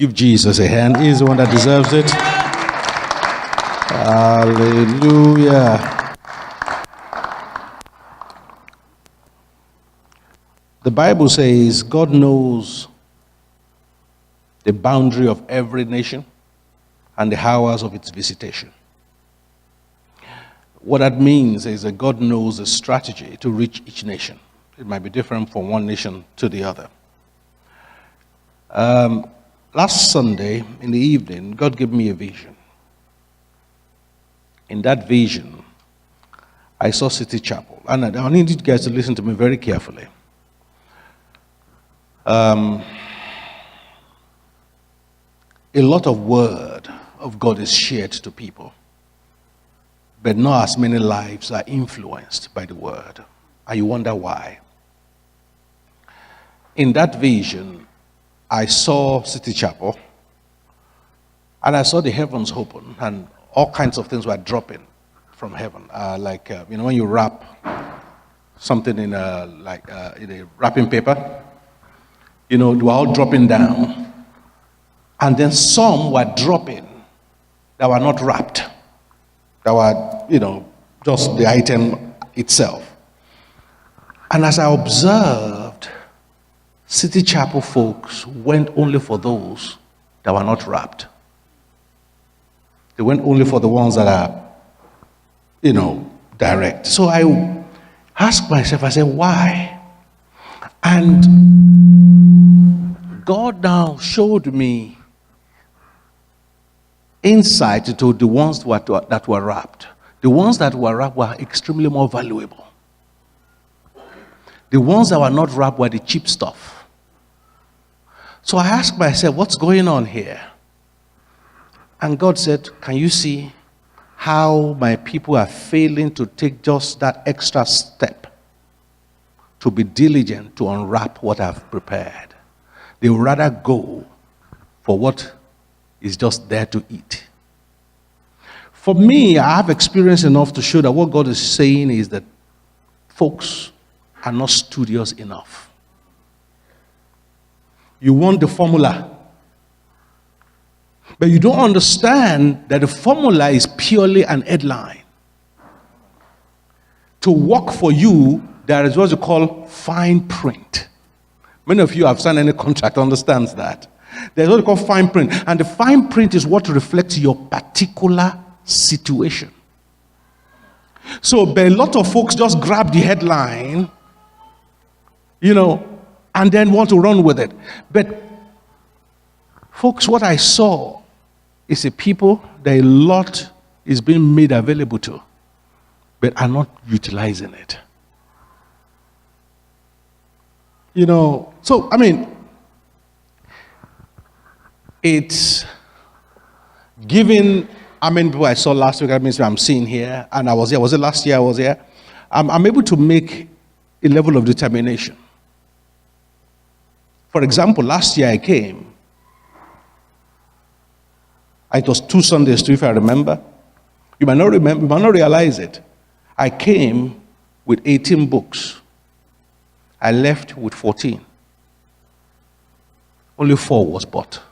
Give Jesus a hand. He's the one that deserves it. Hallelujah. The Bible says God knows the boundary of every nation and the hours of its visitation. What that means is that God knows the strategy to reach each nation. It might be different from one nation to the other. Last Sunday in the evening, God gave me a vision. In that vision, I saw City Chapel. And I need you guys to listen to me very carefully. A lot of word of God is shared to people, but not as many lives are influenced by the word. And you wonder why. In that vision, I saw City Chapel, and I saw the heavens open, and all kinds of things were dropping from heaven. When you wrap something in a wrapping paper, they were all dropping down. And then some were dropping that were not wrapped, that were, just the item itself. And as I observed, City Chapel folks went only for those that were not wrapped. They went only for the ones that are, direct. So I asked myself, I said, why? And God now showed me insight into the ones that were wrapped. The ones that were wrapped were extremely more valuable. The ones that were not wrapped were the cheap stuff. So I asked myself, what's going on here? And God said, can you see how my people are failing to take just that extra step to be diligent to unwrap what I've prepared? They would rather go for what is just there to eat. For me, I have experience enough to show that what God is saying is that folks are not studious enough. You want the formula, but you don't understand that the formula is purely an headline. To work for you, there is what you call fine print. Many of you have signed any contract understands that. There's what you call fine print. And the fine print is what reflects your particular situation. So, but a lot of folks just grab the headline, and then want to run with it. But, folks, what I saw is a people that a lot is being made available to, but are not utilizing it. It's giving, how many people I saw last week, that means I'm seeing here, and I was here. Was it last year I was here? I'm able to make a level of determination. For example, last year I came. It was 2 Sundays too, if I remember. You might not remember, you might not realize it. I came with 18 books. I left with 14. Only 4 was bought.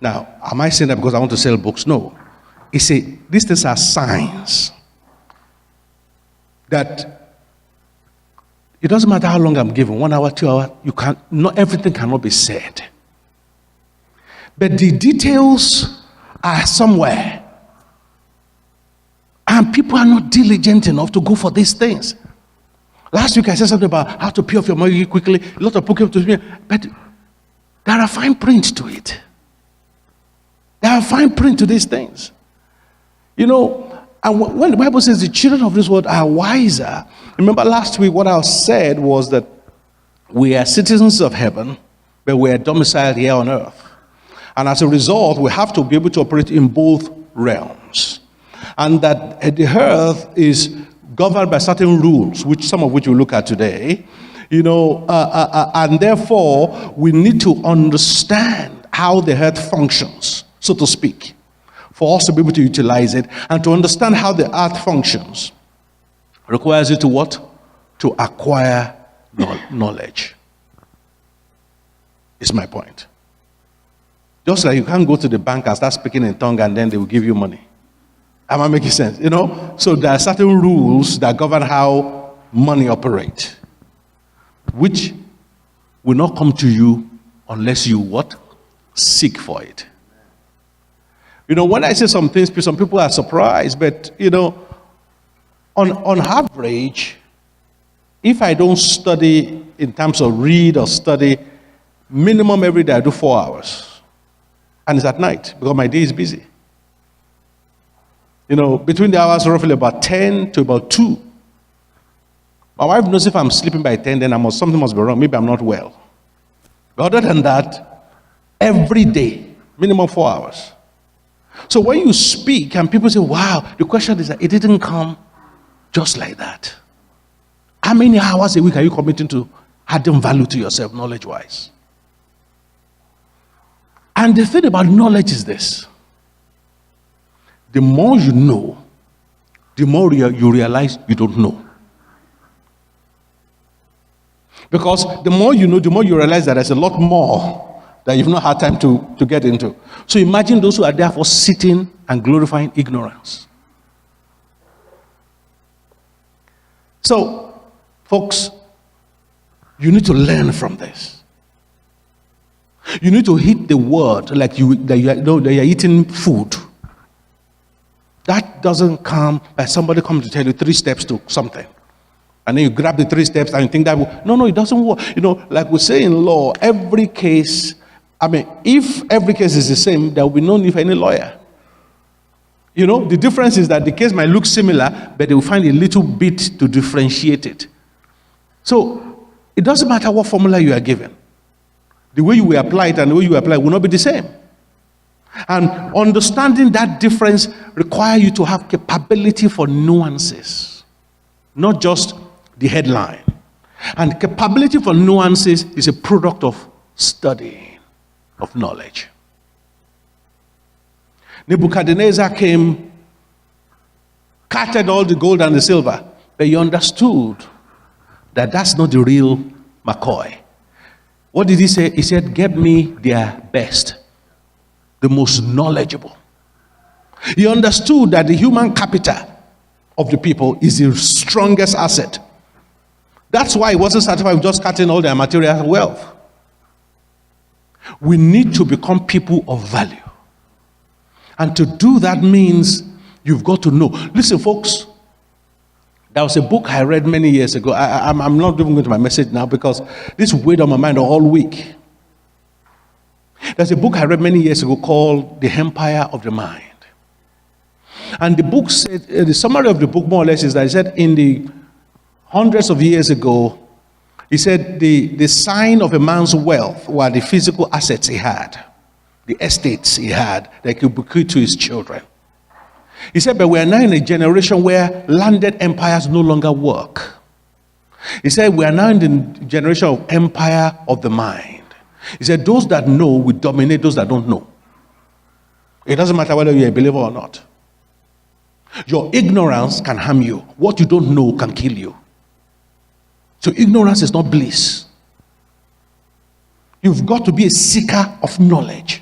Now, am I saying that because I want to sell books? No. These things are signs that it doesn't matter how long I'm given, 1 hour, 2 hours, not everything cannot be said. But the details are somewhere. And people are not diligent enough to go for these things. Last week I said something about how to pay off your money quickly. A lot of people came to me, but there are fine print to it. There are fine print to these things. And when the Bible says the children of this world are wiser, remember last week what I said was that we are citizens of heaven, but we are domiciled here on earth. And as a result, we have to be able to operate in both realms. And that the earth is governed by certain rules, some of which we'll look at today. And therefore, we need to understand how the earth functions, so to speak, for us to be able to utilize it. And to understand how the earth functions requires you to what? To acquire knowledge. Is my point. Just like you can't go to the bank and start speaking in tongue and then they will give you money. Am I making sense? So there are certain rules that govern how money operates, which will not come to you unless you what? Seek for it. When I say some things, some people are surprised, but on average, if I don't study in terms of read or study, minimum every day I do 4 hours. And it's at night because my day is busy. Between the hours roughly about 10 to about 2. My wife knows if I'm sleeping by 10, then something must be wrong. Maybe I'm not well. But other than that, every day, minimum 4 hours. So when you speak and people say, wow, the question is that it didn't come just like that. How many hours a week are you committing to adding value to yourself knowledge-wise? And the thing about knowledge is this. The more you know, the more you realize you don't know. Because the more you know, the more you realize that there's a lot more that you've not had time to get into. So imagine those who are therefore sitting and glorifying ignorance. So, folks, you need to learn from this. You need to hit the word like that you're eating food. That doesn't come by somebody coming to tell you 3 steps to something. And then you grab the 3 steps and you think that will. No, it doesn't work. Like we say in law, every case, if every case is the same, there will be no need for any lawyer. The difference is that the case might look similar, but they will find a little bit to differentiate it. So it doesn't matter what formula you are given. The way you will apply it and the way you apply it will not be the same. And understanding that difference requires you to have capability for nuances, not just the headline. And capability for nuances is a product of studying, of knowledge. Nebuchadnezzar came, counted all the gold and the silver, but he understood that that's not the real McCoy. What did he say? He said, get me their best, the most knowledgeable. He understood that the human capital of the people is the strongest asset. That's why he wasn't satisfied with just cutting all their material wealth. We need to become people of value. And to do that means you've got to know. Listen, folks, there was a book I read many years ago. I'm not even going to my message now because this weighed on my mind all week. There's a book I read many years ago called The Empire of the Mind. And the book said, the summary of the book more or less is that it said in the hundreds of years ago, he said the sign of a man's wealth were the physical assets he had, the estates he had that he could bequeath to his children. He said, but we are now in a generation where landed empires no longer work. He said, we are now in the generation of empire of the mind. He said, those that know will dominate those that don't know. It doesn't matter whether you're a believer or not. Your ignorance can harm you. What you don't know can kill you. So ignorance is not bliss. You've got to be a seeker of knowledge.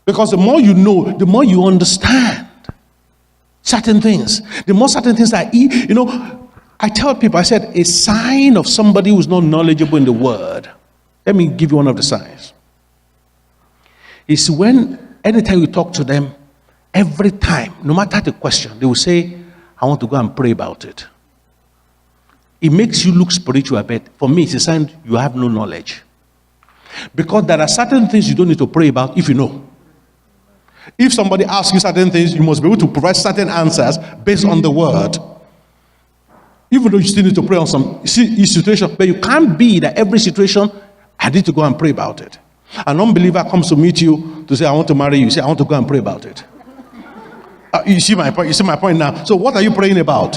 Because the more you know, the more you understand certain things. The more certain things are, I tell people, I said, a sign of somebody who's not knowledgeable in the word. Let me give you one of the signs. It's when, anytime you talk to them, every time, no matter the question, they will say, I want to go and pray about it. It makes you look spiritual, but for me, it's a sign you have no knowledge. Because there are certain things you don't need to pray about if you know. If somebody asks you certain things, you must be able to provide certain answers based on the word. Even though you still need to pray on some situation, but you can't be that every situation, I need to go and pray about it. An unbeliever comes to meet you to say, I want to marry you. You say, I want to go and pray about it. You see my point? You see my point now? So what are you praying about?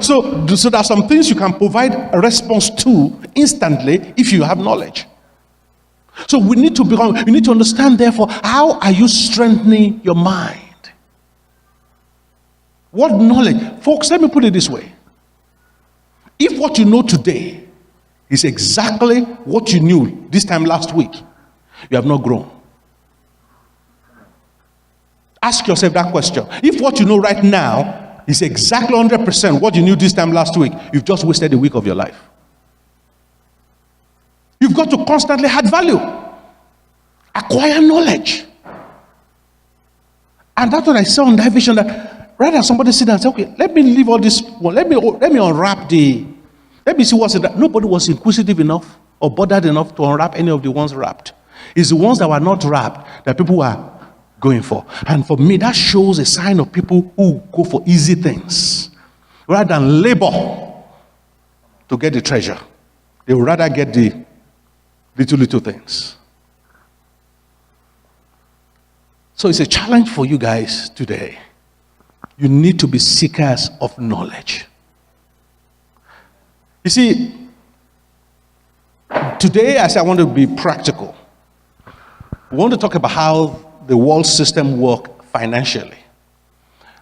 So there are some things you can provide a response to instantly if you have knowledge. So you need to understand, therefore, how are you strengthening your mind? What knowledge? Folks, let me put it this way. If what you know today is exactly what you knew this time last week, You have not grown. Ask yourself that question. If what you know right now is exactly 100% what you knew this time last week, you've just wasted a week of your life. You've got to constantly add value. Acquire knowledge. And that's what I saw on that vision, that rather than somebody sit down and say, okay, let me leave all this, well, let me unwrap let me see what's in that. Nobody was inquisitive enough or bothered enough to unwrap any of the ones wrapped. It's the ones that were not wrapped that people were going for. And for me, that shows a sign of people who go for easy things rather than labor to get the treasure. They would rather get the little things. So it's a challenge for you guys today. You need to be seekers of knowledge. You see, today I say I want to be practical. We want to talk about how the world system works financially.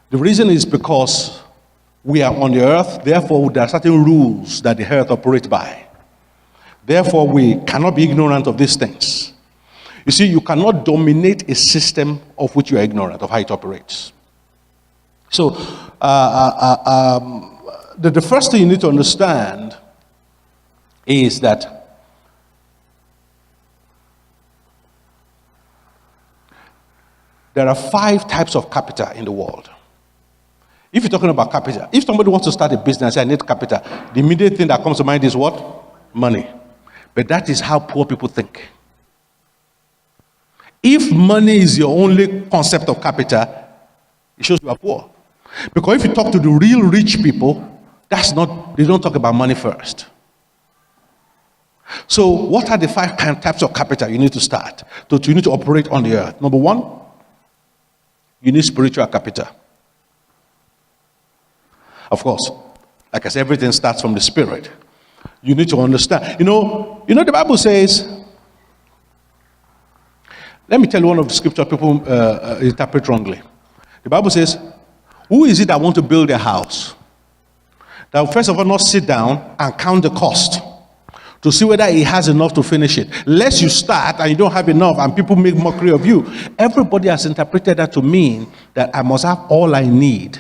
The reason is because we are on the earth, therefore there are certain rules that the earth operates by. Therefore, we cannot be ignorant of these things. You see, you cannot dominate a system of which you are ignorant of how it operates. So, the first thing you need to understand is that there are 5 types of capital in the world. If you're talking about capital, if somebody wants to start a business, I need capital, the immediate thing that comes to mind is what? Money. But that is how poor people think. If money is your only concept of capital, it shows you are poor. Because if you talk to the real rich people, they don't talk about money first. So what are the 5 types of capital you need to start? You need to operate on the earth. Number 1, you need spiritual capital. Of course, like I said, everything starts from the spirit. You need to understand. You know the Bible says, let me tell you one of the scripture people interpret wrongly. The Bible says, who is it that want to build a house? That will first of all not sit down and count the cost to see whether he has enough to finish it. Lest you start and you don't have enough and people make mockery of you. Everybody has interpreted that to mean that I must have all I need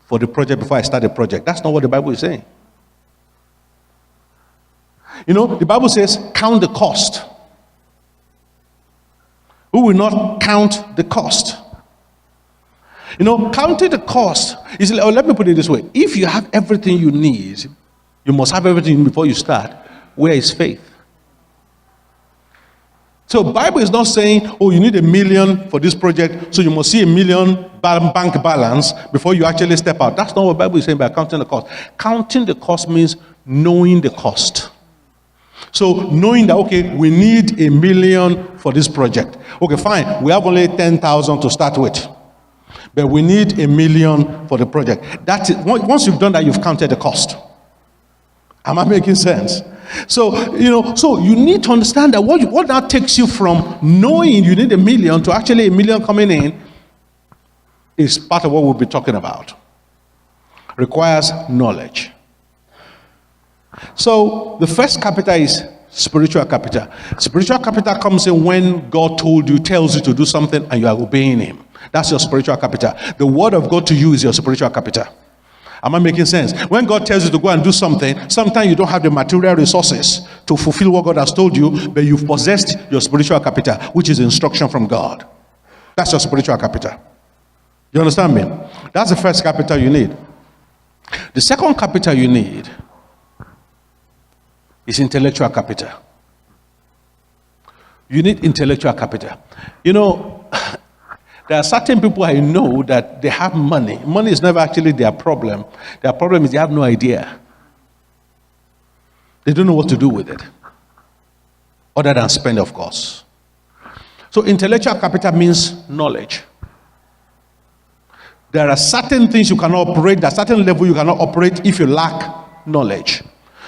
for the project before I start the project. That's not what the Bible is saying. The Bible says, count the cost. Who will not count the cost? Counting the cost is, let me put it this way. If you have everything you need, you must have everything before you start. Where is faith? So Bible is not saying, oh, you need $1 million for this project, so you must see $1 million bank balance before you actually step out. That's not what Bible is saying by counting the cost. Counting the cost means knowing the cost. So knowing that, okay, we need $1 million for this project. Okay, fine. We have only 10,000 to start with. But we need $1 million for the project. That's it. Once you've done that, you've counted the cost. Am I making sense? So, you need to understand that what that takes you from knowing you need $1 million to actually $1 million coming in is part of what we'll be talking about. Requires knowledge. So, the first capital is spiritual capital. Spiritual capital comes in when God tells you to do something and you are obeying him. That's your spiritual capital. The word of God to you is your spiritual capital. Am I making sense? When God tells you to go and do something, sometimes you don't have the material resources to fulfill what God has told you, but you've possessed your spiritual capital, which is instruction from God. That's your spiritual capital. You understand me? That's the first capital you need. The second capital you need is intellectual capital. You need intellectual capital. There are certain people I know that they have money. Money is never actually their problem. Their problem is they have no idea. They don't know what to do with it. Other than spend, of course. So intellectual capital means knowledge. There are certain things you cannot operate, there are certain level you cannot operate if you lack knowledge.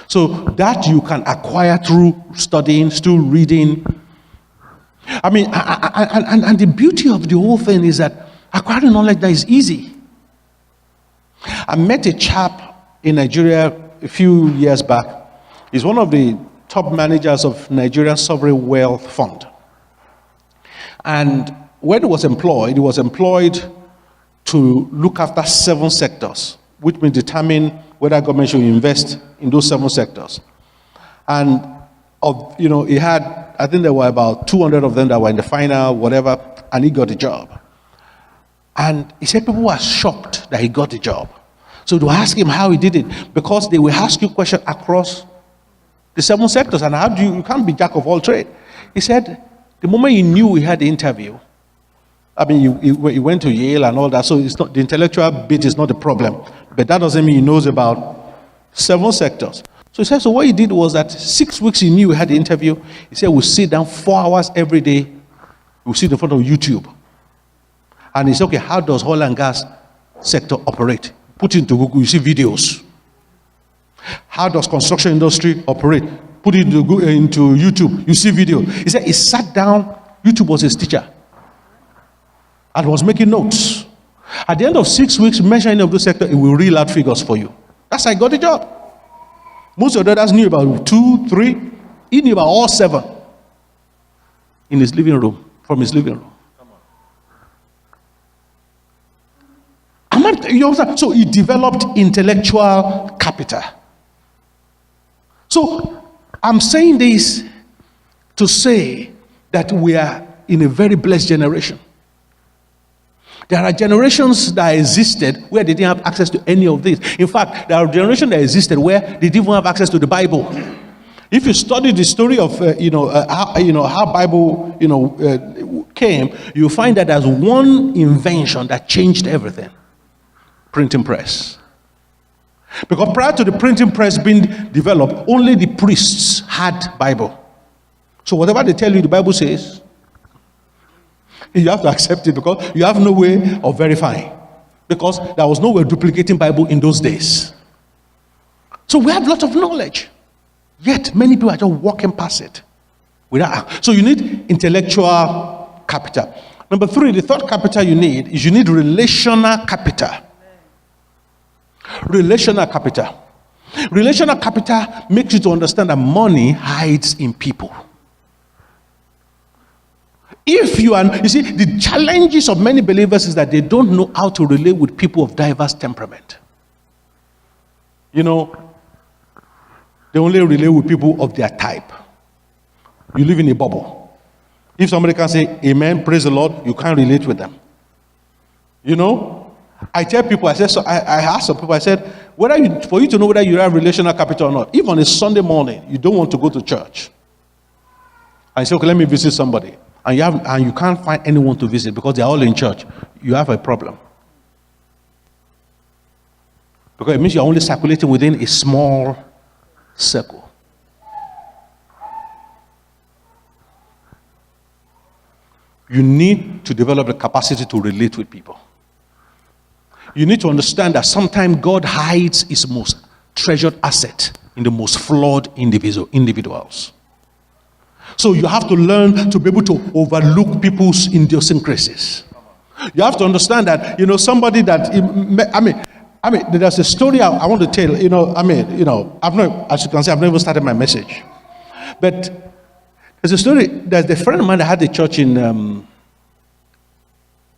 So that you can acquire through studying, through reading. I mean, and the beauty of the whole thing is that acquiring knowledge that is easy. I met a chap in Nigeria a few years back. He's one of the top managers of Nigeria's sovereign wealth fund. And when he was employed to look after 7 sectors, which means determine whether government should invest in those 7 sectors. And he had, I think there were about 200 of them that were in the final, whatever, and he got the job. And he said people were shocked that he got the job. So to ask him how he did it, because they will ask you questions across the 7 sectors, and how do you can't be jack of all trades. He said the moment he knew he had the interview, I mean, he went to Yale and all that, so it's not the intellectual bit is not the problem, but that doesn't mean he knows about 7 sectors. So he said, so what he did was that 6 weeks he knew he had the interview. He said, we'll sit down 4 hours every day. We'll sit in front of YouTube. And he said, okay, how does oil and gas sector operate? Put it into Google, you see videos. How does construction industry operate? Put it into YouTube, you see video. He said he sat down, YouTube was his teacher, and was making notes. At the end of 6 weeks, measuring any of the sector, it will reel out figures for you. That's how he got the job. Most of the others knew about 2, 3. He knew about all 7 in his living room, from his living room. So he developed intellectual capital. So I'm saying this to say that we are in a very blessed generation. There are generations that existed where they didn't have access to any of this. In fact, there are generations that existed where they didn't even have access to the Bible. If you study the story of how Bible came, you find that there's one invention that changed everything: printing press. Because prior to the printing press being developed, only the priests had Bible. So whatever they tell you the Bible says, you have to accept it, because you have no way of verifying. Because there was no way of duplicating Bible in those days. So we have a lot of knowledge. Yet many people are just walking past it. So you need intellectual capital. Number 3, the third capital you need is you need relational capital. Relational capital. Relational capital makes you to understand that money hides in people. You see, the challenges of many believers is that they don't know how to relate with people of diverse temperament. They only relate with people of their type. You live in a bubble. If somebody can say, amen, praise the Lord, you can't relate with them. I tell people, I ask some people, I said, for you to know whether you have relational capital or not, if on a Sunday morning you don't want to go to church, I say, okay, let me visit somebody, and you can't find anyone to visit because they're all in church, you have a problem. Because it means you're only circulating within a small circle. You need to develop the capacity to relate with people. You need to understand that sometimes God hides his most treasured asset in the most flawed individuals. So you have to learn to be able to overlook people's idiosyncrasies. You have to understand that, somebody that, there's a story I want to tell, I've not, as you can see, I've never started my message. But there's a story, there's a friend of mine that had a church in,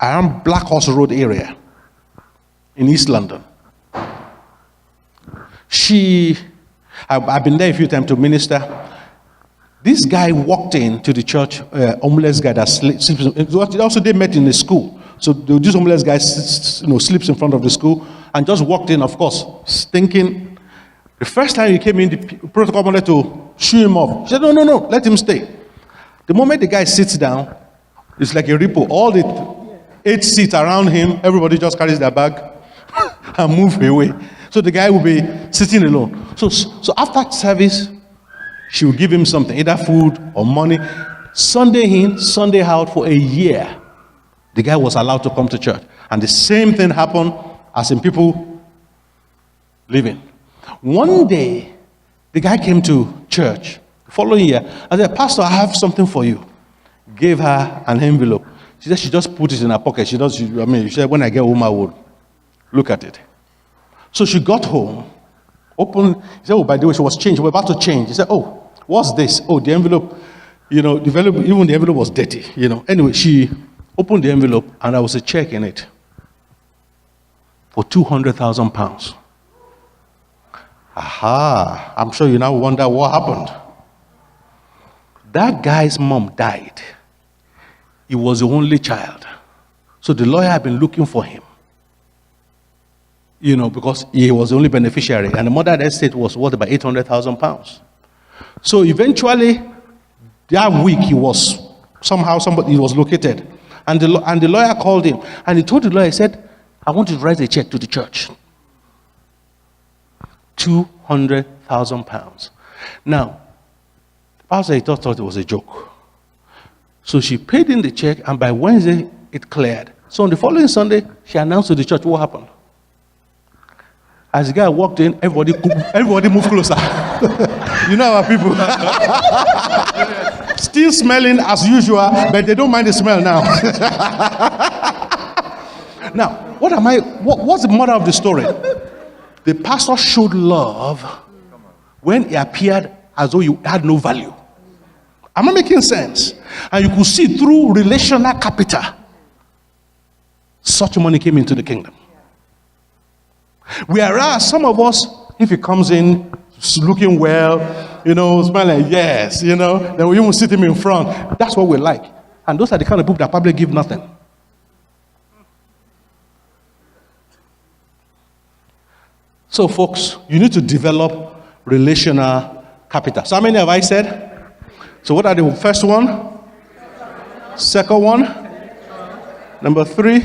around Black Horse Road area in East London. I've been there a few times to minister. This guy walked into the church, homeless guy that sleeps. Also, they met in the school. So this homeless guy, sleeps in front of the school, and just walked in, of course, stinking. The first time he came in, the protocol wanted to shoo him off. He said, no, let him stay. The moment the guy sits down, it's like a ripple. All the 8 seats around him, everybody just carries their bag and move away. So the guy will be sitting alone. So after service, she will give him something, either food or money. Sunday in, Sunday out for a year. The guy was allowed to come to church. And the same thing happened as in people living. One day, the guy came to church the following year. I said, Pastor, I have something for you. Gave her an envelope. She said she just put it in her pocket. She said, when I get home, I would look at it. So she got home, opened, he said, by the way, she was changed. We're about to change. He said, what's this? The envelope. Even the envelope was dirty, Anyway, she opened the envelope and there was a check in it for £200,000. Aha, I'm sure you now wonder what happened. That guy's mom died. He was the only child. So the lawyer had been looking for him. Because he was the only beneficiary. And the mother estate was worth about £800,000. So eventually, that week he was he was located. And the lawyer called him. And he told the lawyer, he said, I want you to write a check to the church. £200,000. Now, the pastor he thought it was a joke. So she paid in the check, and by Wednesday, it cleared. So on the following Sunday, she announced to the church what happened. As the guy walked in, everybody moved closer. You know our people. Still smelling as usual, but they don't mind the smell now. Now, what's the moral of the story? The pastor showed love when he appeared as though you had no value. Am I making sense? And you could see through relational capital, such money came into the kingdom. Whereas some of us, if he comes in looking well, smiling, yes, then we even sit him in front. That's what we like. And those are the kind of people that probably give nothing. So, folks, you need to develop relational capital. So, how many have I said? So, what are the first one? Second one? Number 3?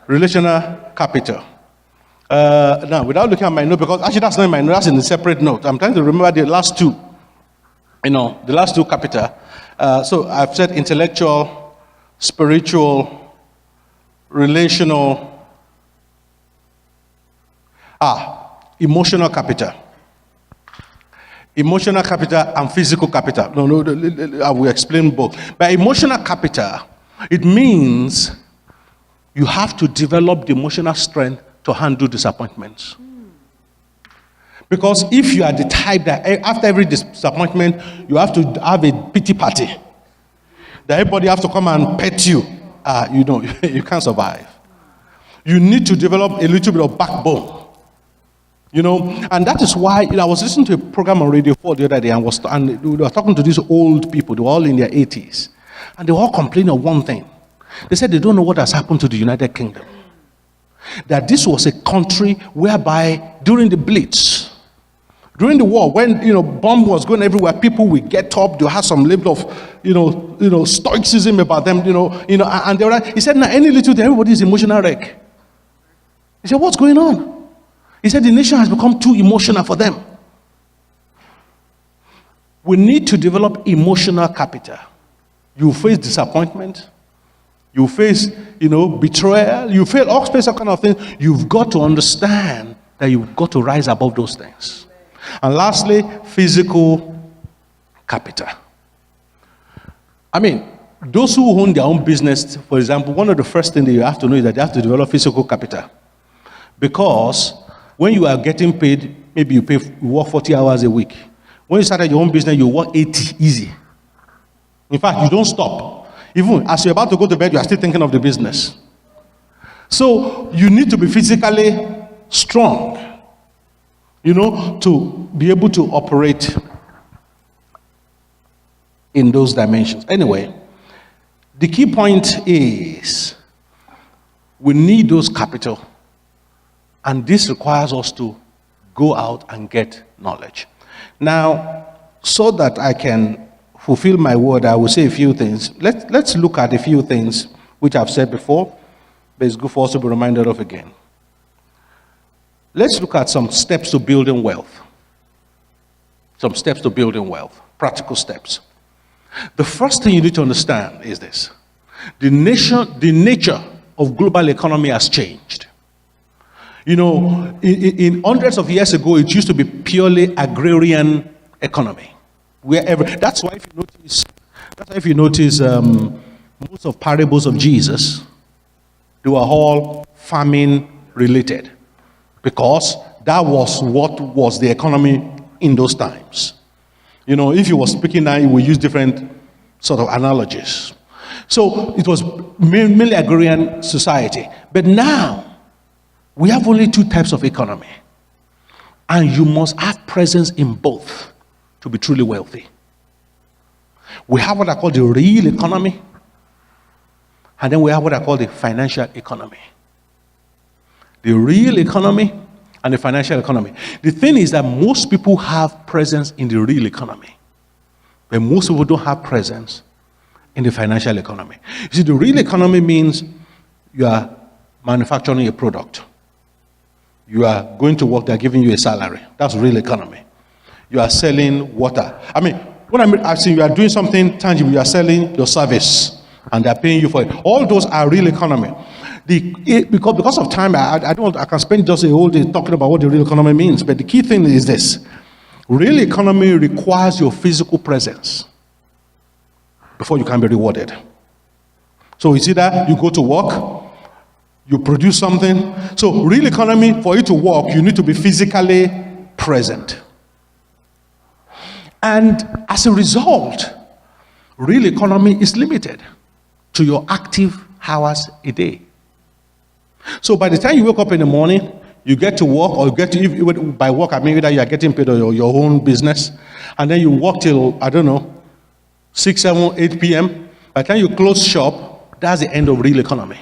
Relational capital. Now, without looking at my note, because actually that's not in my note, that's in a separate note. I'm trying to remember the last two. The last two capital. So, I've said intellectual, spiritual, relational, emotional capital. Emotional capital and physical capital. I will explain both. By emotional capital, it means you have to develop the emotional strength to handle disappointments. Because if you are the type that after every disappointment, you have to have a pity party, that everybody has to come and pet you, you can't survive. You need to develop a little bit of backbone. And that is why I was listening to a program on Radio 4 the other day, and we were talking to these old people. They were all in their 80s. And they were all complaining of one thing. They said they don't know what has happened to the United Kingdom. That this was a country whereby during the Blitz, during the war, when bomb was going everywhere, people would get up, they had some level of stoicism about them, and they were he said, now any little thing, everybody is emotional wreck. He said, what's going on? He said the nation has become too emotional for them. We need to develop emotional capital. You face disappointment. You face, betrayal. You face all sorts of kind of things. You've got to understand that you've got to rise above those things. And lastly, physical capital. Those who own their own business, for example, one of the first things that you have to know is that they have to develop physical capital. Because when you are getting paid, maybe you work 40 hours a week. When you started your own business, you work 80 easy. In fact, you don't stop. Even as you're about to go to bed, you are still thinking of the business. So you need to be physically strong, to be able to operate in those dimensions. Anyway, the key point is we need those capital. And this requires us to go out and get knowledge. Now, so that I can fulfill my word, I will say a few things. Let's look at a few things which I've said before, but it's good for us to be reminded of again. Let's look at some steps to building wealth. Some steps to building wealth, practical steps. The first thing you need to understand is this. The nature of global economy has changed. In hundreds of years ago, it used to be purely agrarian economy. That's why if you notice, most of parables of Jesus, they were all farming related, because that was what was the economy in those times. You know, if he was speaking now, he would use different sort of analogies. So it was mainly agrarian society. But now, we have only two types of economy. And you must have presence in both to be truly wealthy. We have what I call the real economy, and then we have what I call the financial economy. The real economy and the financial economy. The thing is that most people have presence in the real economy, but most people don't have presence in the financial economy. You see, the real economy means you are manufacturing a product. You are going to work, they're giving you a salary. That's real economy. You are selling water. I mean, when I'm saying you are doing something tangible, you are selling your service, and they're paying you for it. All those are real economy. Because of time, I can spend just a whole day talking about what the real economy means, but the key thing is this. Real economy requires your physical presence before you can be rewarded. So it's either you go to work, you produce something. So real economy, for you to work, you need to be physically present. And as a result, real economy is limited to your active hours a day. So by the time you wake up in the morning, you get to work, or you get to, by work I mean that you are getting paid or your own business, and then you work till, 6, 7, 8 p.m. By the time you close shop, that's the end of real economy.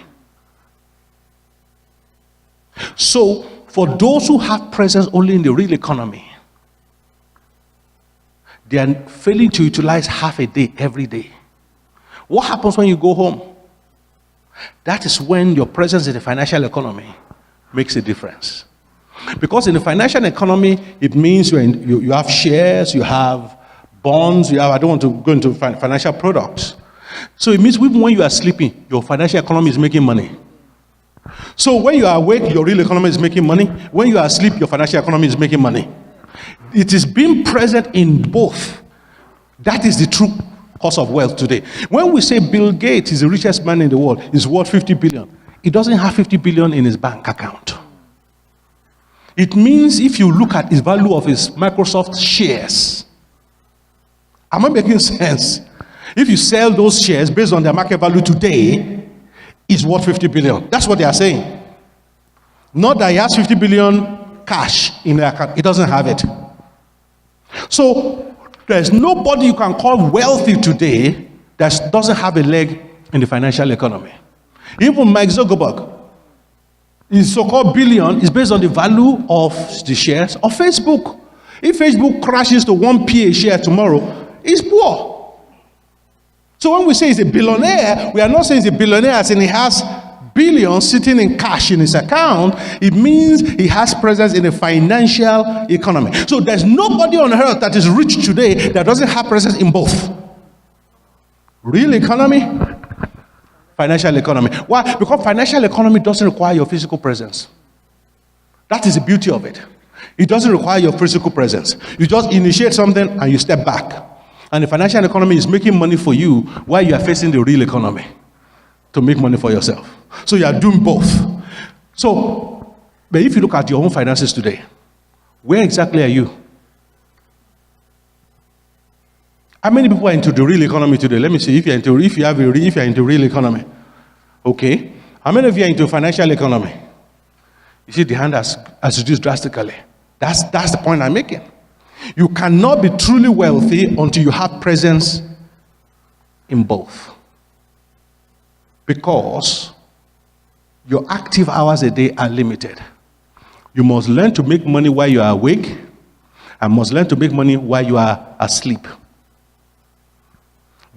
So for those who have presence only in the real economy, they are failing to utilize half a day every day. What happens when you go home? That is when your presence in the financial economy makes a difference. Because in the financial economy, it means you have shares, you have bonds, I don't want to go into financial products. So it means even when you are sleeping, your financial economy is making money. So when you are awake, your real economy is making money. When you are asleep, your financial economy is making money. It is being present in both. That is the true cause of wealth today. When we say Bill Gates is the richest man in the world, he's worth 50 billion. He doesn't have 50 billion in his bank account. It means if you look at his value of his Microsoft shares, am I making sense? If you sell those shares based on their market value today, it's worth 50 billion. That's what they are saying. Not that he has 50 billion cash in the account. He doesn't have it. So there's nobody you can call wealthy today that doesn't have a leg in the financial economy. Even Mark Zuckerberg, his so-called billion is based on the value of the shares of Facebook. If Facebook crashes to 1p a share tomorrow, he's poor. So when we say he's a billionaire, we are not saying he's a billionaire as in he has billions sitting in cash in his account. It means he has presence in the financial economy. So there's nobody on earth that is rich today that doesn't have presence in both. Real economy, financial economy. Why? Because financial economy doesn't require your physical presence. That is the beauty of it. It doesn't require your physical presence. You just initiate something and you step back. And the financial economy is making money for you while you are facing the real economy to make money for yourself. So you are doing both. So, but if you look at your own finances today, where exactly are you? How many people are into the real economy today? Let me see if you're into real economy. Okay. How many of you are into financial economy? You see, the hand has reduced drastically. That's the point I'm making. You cannot be truly wealthy until you have presence in both. Because your active hours a day are limited. You must learn to make money while you are awake, and must learn to make money while you are asleep.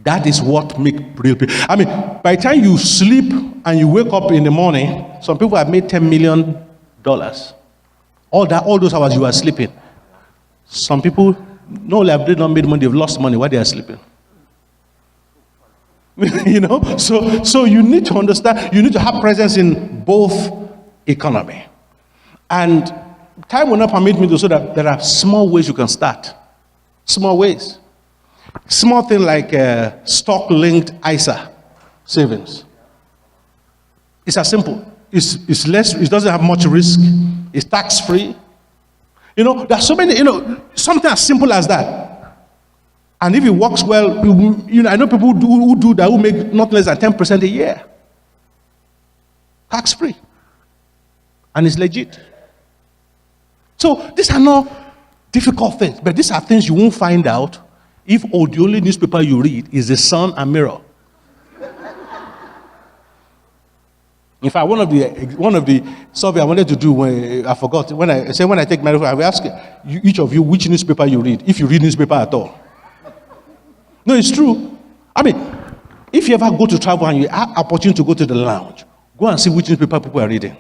That is what makes real people. I mean, by the time you sleep and you wake up in the morning, some people have made $10 million. All those hours you are sleeping. Some people, no, they've not made money, they've lost money while they are sleeping. You know, so you need to understand, you need to have presence in both economy. And time will not permit me to say that there are small ways you can start. Small ways. Small thing like stock-linked ISA savings. It's as simple. It's less, it doesn't have much risk. It's tax-free. You know, there's so many, something as simple as that. And if it works well, I know people who do that who make not less than 10% a year. Tax-free. And it's legit. So these are not difficult things, but these are things you won't find out if the only newspaper you read is the Sun and Mirror. In fact, one of the survey I wanted to do, I forgot. When I take my, I will ask each of you which newspaper you read, if you read newspaper at all. No, it's true. I mean, if you ever go to travel and you have opportunity to go to the lounge, go and see which newspaper people are reading.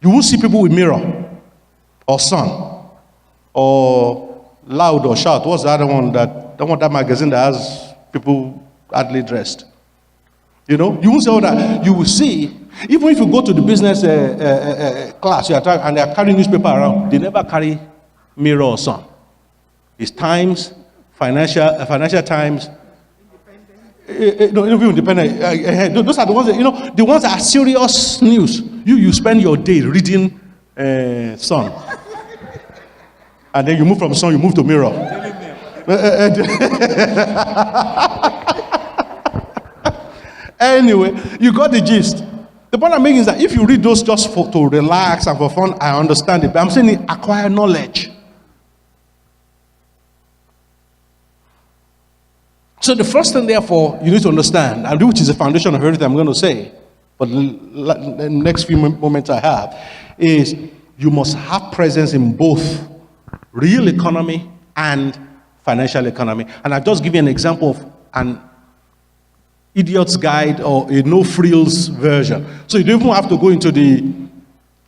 You won't see people with Mirror or Sun or Loud or Shout. What's the other one? That magazine that has people hardly dressed. You know, you won't see all that. You will see, even if you go to the business class and they are carrying newspaper around, they never carry Mirror or Sun. It's Times, Financial Times. No, independent. Those are the ones that, the ones that are serious news. You spend your day reading Sun. And then you move from Sun, you move to Mirror. Anyway, you got the gist. The point I'm making is that if you read those just to relax and for fun, I understand it. But I'm saying acquire knowledge. So the first thing, therefore, you need to understand, and which is the foundation of everything I'm going to say, but the next few moments I have, is you must have presence in both real economy and financial economy. And I've just given you an example of an idiot's guide or a no-frills version. So you don't even have to go into the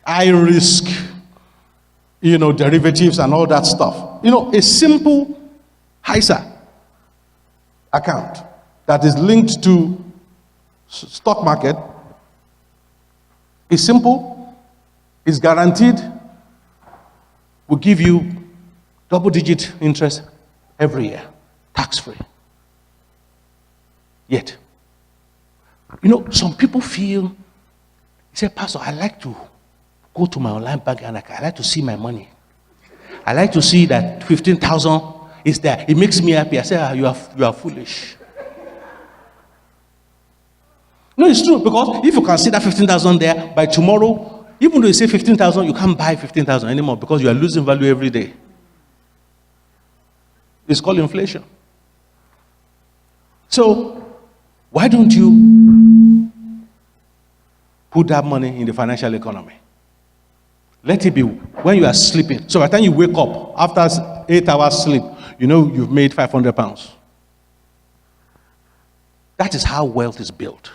high risk, derivatives and all that stuff. A simple HISA account that is linked to stock market is simple, is guaranteed, will give you double-digit interest every year, tax-free. Yet, some people feel, say, Pastor, I like to go to my online bank and I like to see my money. I like to see that 15,000 is there. It makes me happy. I say, you are foolish. No, it's true, because if you can see that 15,000 there, by tomorrow, even though you say 15,000, you can't buy 15,000 anymore because you are losing value every day. It's called inflation. So, why don't you put that money in the financial economy? Let it be when you are sleeping. So by the time you wake up, after 8 hours sleep, you've made 500 pounds. That is how wealth is built.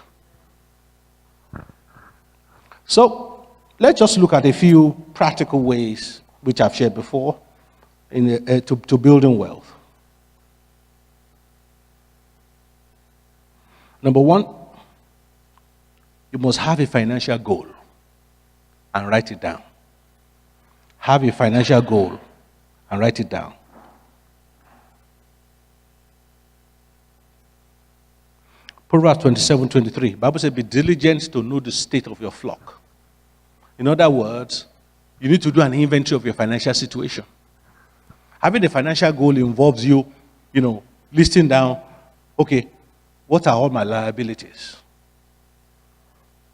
So let's just look at a few practical ways, which I've shared before, to building wealth. Number one, you must have a financial goal and write it down. Have a financial goal and write it down. Proverbs 27:23. Bible says, be diligent to know the state of your flock. In other words, you need to do an inventory of your financial situation. Having a financial goal involves you, listing down, okay, what are all my liabilities?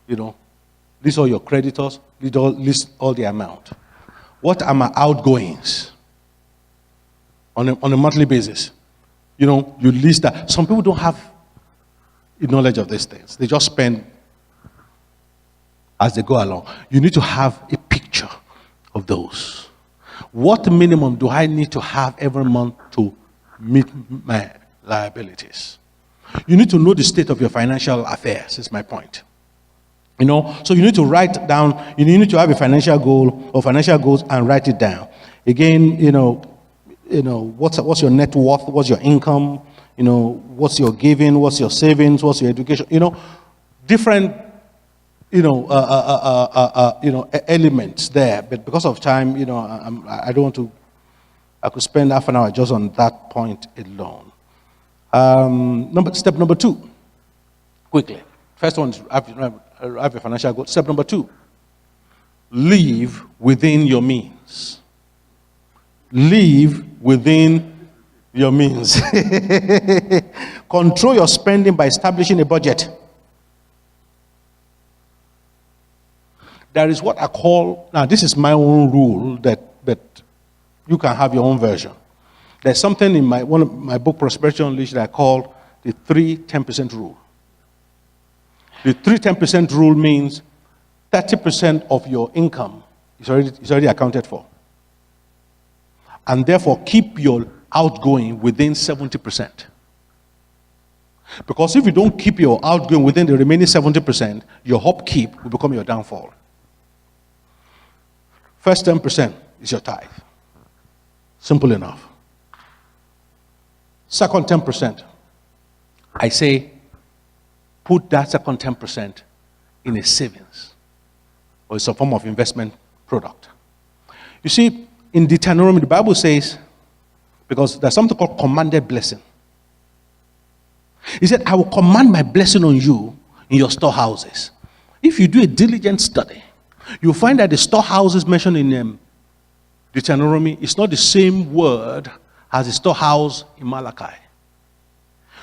List all your creditors, list all the amount. What are my outgoings on a monthly basis? You list that. Some people don't have knowledge of these things. They just spend as they go along. You need to have a picture of those. What minimum do I need to have every month to meet my liabilities? You need to know the state of your financial affairs, is my point. So you need to write down, you need to have a financial goal or financial goals and write it down. Again, what's your net worth, what's your income, what's your giving, what's your savings, what's your education, different, elements there. But because of time, I don't want to, I could spend half an hour just on that point alone. Step number 2, quickly. First one is have a financial goal. Step number 2, live within your means. Live within your means. Control your spending by establishing a budget. There is what I call, now this is my own rule, but you can have your own version. There's something in one of my book, Prosperity Unleashed, that I call the 3-10% rule. The 3-10% rule means 30% of your income is already accounted for. And therefore, keep your outgoing within 70%. Because if you don't keep your outgoing within the remaining 70%, your upkeep will become your downfall. First 10% is your tithe. Simple enough. Second 10%, I say, put that second 10% in a savings or it's a form of investment product. You see, in Deuteronomy, the Bible says, because there's something called commanded blessing. He said, I will command my blessing on you in your storehouses. If you do a diligent study, you'll find that the storehouses mentioned in Deuteronomy is not the same word as the storehouse in Malachi.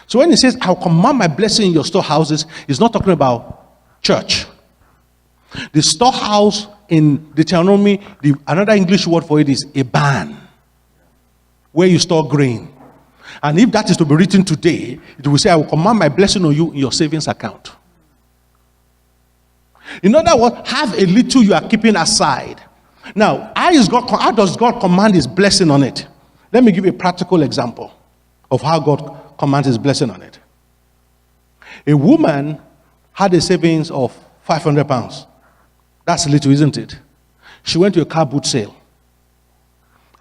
So when he says, I'll command my blessing in your storehouses, he's not talking about church. The storehouse in Deuteronomy, another English word for it is a barn, where you store grain. And if that is to be written today, it will say, I will command my blessing on you in your savings account. In other words, have a little you are keeping aside. Now, how does God command his blessing on it? Let me give you a practical example of how God commands his blessing on it. A woman had a savings of 500 pounds. That's little, isn't it? She went to a car boot sale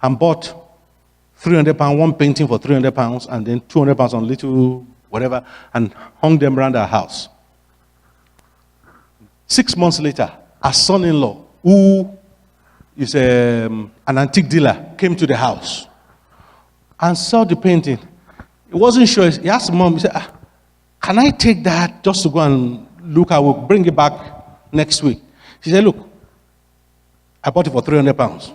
and bought 300 pounds, one painting for 300 pounds, and then 200 pounds on little whatever, and hung them around her house. 6 months later, her son-in-law, who is an antique dealer, came to the house and saw the painting. He wasn't sure. He asked mom, he said, can I take that just to go and look? I will bring it back next week. She said, look, I bought it for 300 pounds.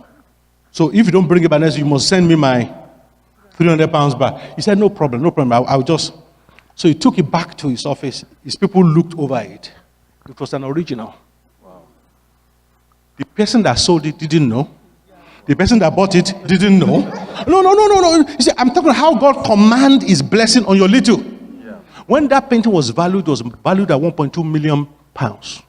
So if you don't bring it back next week, you must send me my 300 pounds back. He said, no problem. I'll just. So he took it back to his office. His people looked over it. It was an original. Wow. The person that sold it didn't know. The person that bought it didn't know. No. You see, I'm talking about how God commands his blessing on your little. Yeah. When that painting was valued at 1.2 million pounds.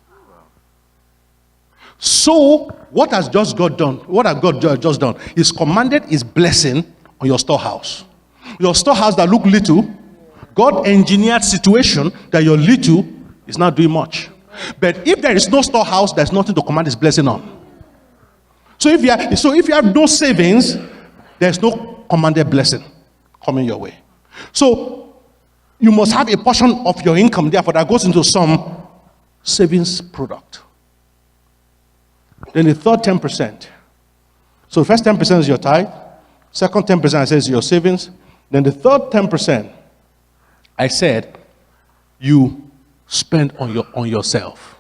So, what has God done? What has God just done? He's commanded his blessing on your storehouse. Your storehouse that look little, God engineered situation that your little is not doing much. But if there is no storehouse, there's nothing to command his blessing on. So if you have no savings, there's no commanded blessing coming your way. So you must have a portion of your income, therefore, that goes into some savings product. Then the third 10%. So the first 10% is your tithe. Second 10% I says your savings. Then the third 10%, I said, you spend on yourself.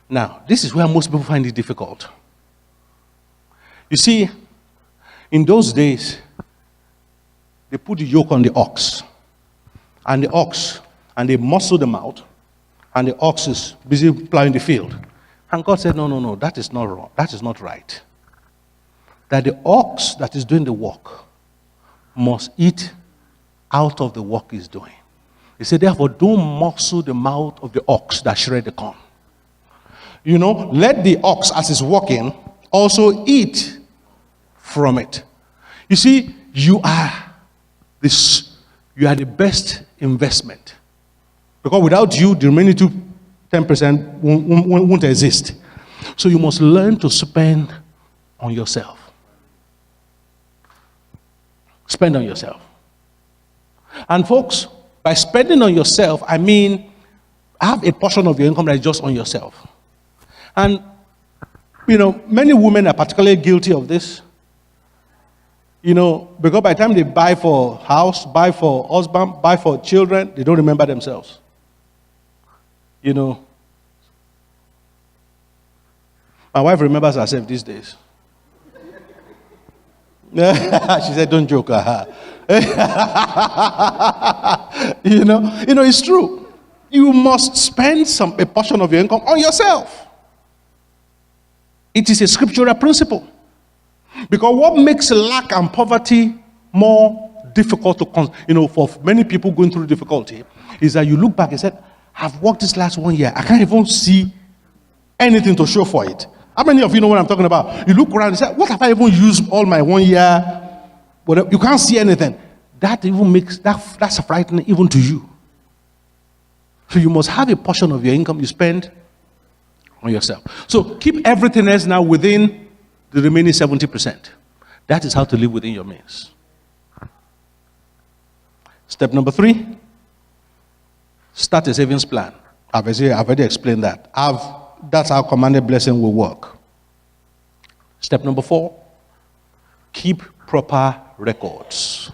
Now, this is where most people find it difficult. You see, in those days, they put the yoke on the ox. And they muscle them out. And the ox is busy plowing the field. And God said, no, that is not wrong. That is not right. That the ox that is doing the work must eat out of the work he's doing. He said, therefore, don't muscle the mouth of the ox that shred the corn. Let the ox, as he's working, also eat from it. You see, you are the best investment. Because without you, the remaining 10% won't exist. So you must learn to spend on yourself. Spend on yourself. And folks, by spending on yourself, I mean, have a portion of your income that is just on yourself. And, many women are particularly guilty of this. Because by the time they buy for house, buy for husband, buy for children, they don't remember themselves. My wife remembers herself these days. She said, don't joke. It's true. You must spend a portion of your income on yourself. It is a scriptural principle. Because what makes lack and poverty more difficult for many people going through difficulty is that you look back and said, I've worked this last 1 year. I can't even see anything to show for it. How many of you know what I'm talking about? You look around and say, what have I even used all my 1 year? Whatever. You can't see anything. That even makes, that's frightening even to you. So you must have a portion of your income you spend on yourself. So keep everything else now within the remaining 70%. That is how to live within your means. Step number 3, start a savings plan. I've already explained that. That's how commanded blessing will work. Step number 4, keep proper records.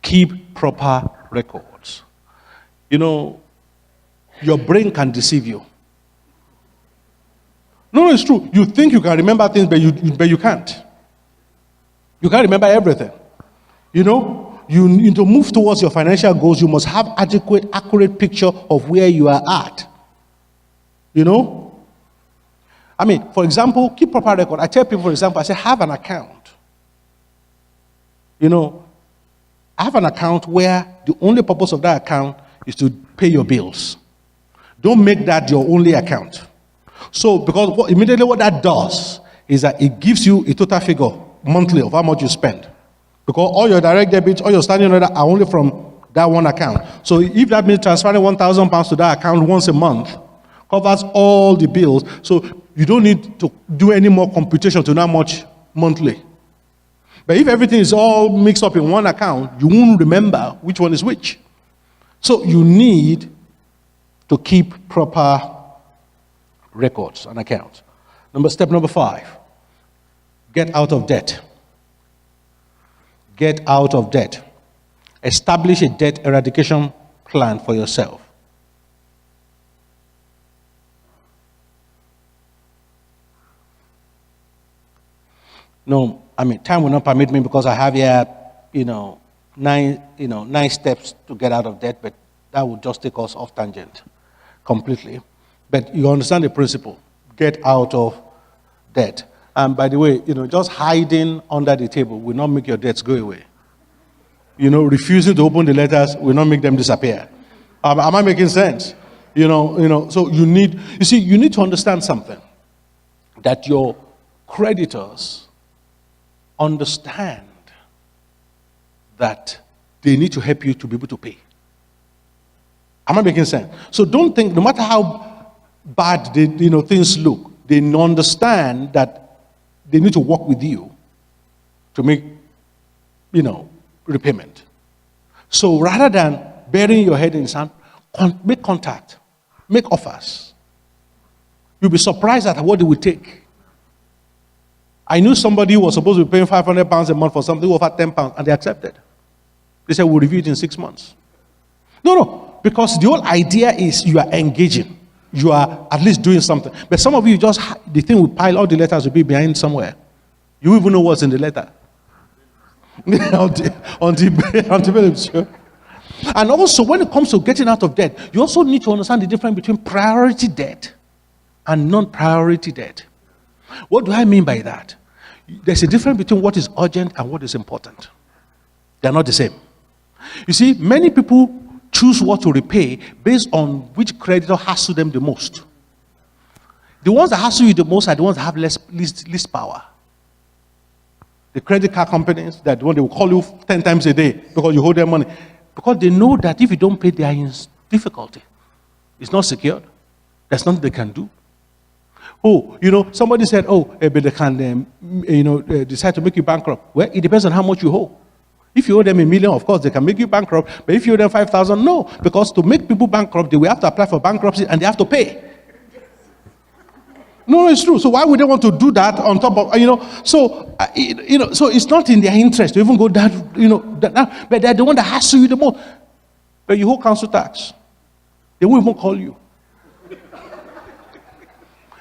Keep proper records. Your brain can deceive you. No, it's true. You think you can remember things, but you can't. You can't remember everything. You need to move towards your financial goals. You must have adequate, accurate picture of where you are at. For example, keep proper record. I tell people, for example, I say, have an account. I have an account where the only purpose of that account is to pay your bills. Don't make that your only account. So, because immediately what that does is that it gives you a total figure monthly of how much you spend. Because all your direct debits, all your standing order are only from that one account. So if that means transferring £1,000 to that account once a month, covers all the bills. So you don't need to do any more computation to know how much monthly. But if everything is all mixed up in one account, you won't remember which one is which. So you need to keep proper records and accounts. Step number 5, get out of debt. Get out of debt. Establish a debt eradication plan for yourself. Time will not permit me because I have here, 9 steps to get out of debt, but that would just take us off tangent completely. But you understand the principle. Get out of debt. And by the way, just hiding under the table will not make your debts go away. Refusing to open the letters will not make them disappear. Am I making sense? So you need to understand something. That your creditors understand that they need to help you to be able to pay. Am I making sense? So don't think, no matter how bad things look, they understand that they need to work with you to make, repayment. So rather than burying your head in sand, make contact, make offers. You'll be surprised at what it will take. I knew somebody who was supposed to be paying £500 a month for something over £10, and they accepted. They said, we'll review it in 6 months. No, because the whole idea is you are engaging. You are at least doing something. But some of you the thing will pile, all the letters will be behind somewhere. You even know what's in the letter. Until and also, when it comes to getting out of debt, you also need to understand the difference between priority debt and non-priority debt. What do I mean by that? There's a difference between what is urgent and what is important. They're not the same. You see, many people choose what to repay based on which creditor hassles them the most. The ones that hassle you the most are the ones that have least power. The credit card companies, that when they will call you 10 times a day because you hold them money. Because they know that if you don't pay, they are in difficulty. It's not secured. There's nothing they can do. Somebody said, but they can, decide to make you bankrupt. Well, it depends on how much you owe. If you owe them $1 million, of course, they can make you bankrupt. But if you owe them 5,000, no. Because to make people bankrupt, they will have to apply for bankruptcy and they have to pay. No, it's true. So why would they want to do that on top of, so it's not in their interest to even go that, but they're the one that hassle you the most. But you owe council tax. They won't even call you.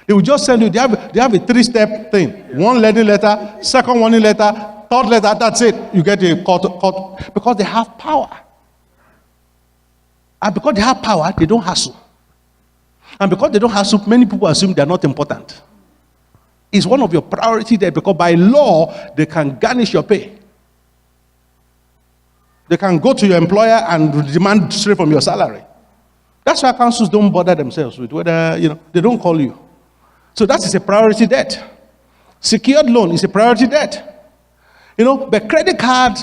They will just send you, they have a 3-step thing. One warning letter, second warning letter, third letter, that's it. You get a court, because they have power. And because they have power, they don't hustle. And because they don't hustle, many people assume they're not important. It's one of your priorities there, because by law, they can garnish your pay. They can go to your employer and demand straight from your salary. That's why councils don't bother themselves with whether, they don't call you. So that is a priority debt. Secured loan is a priority debt. But credit card,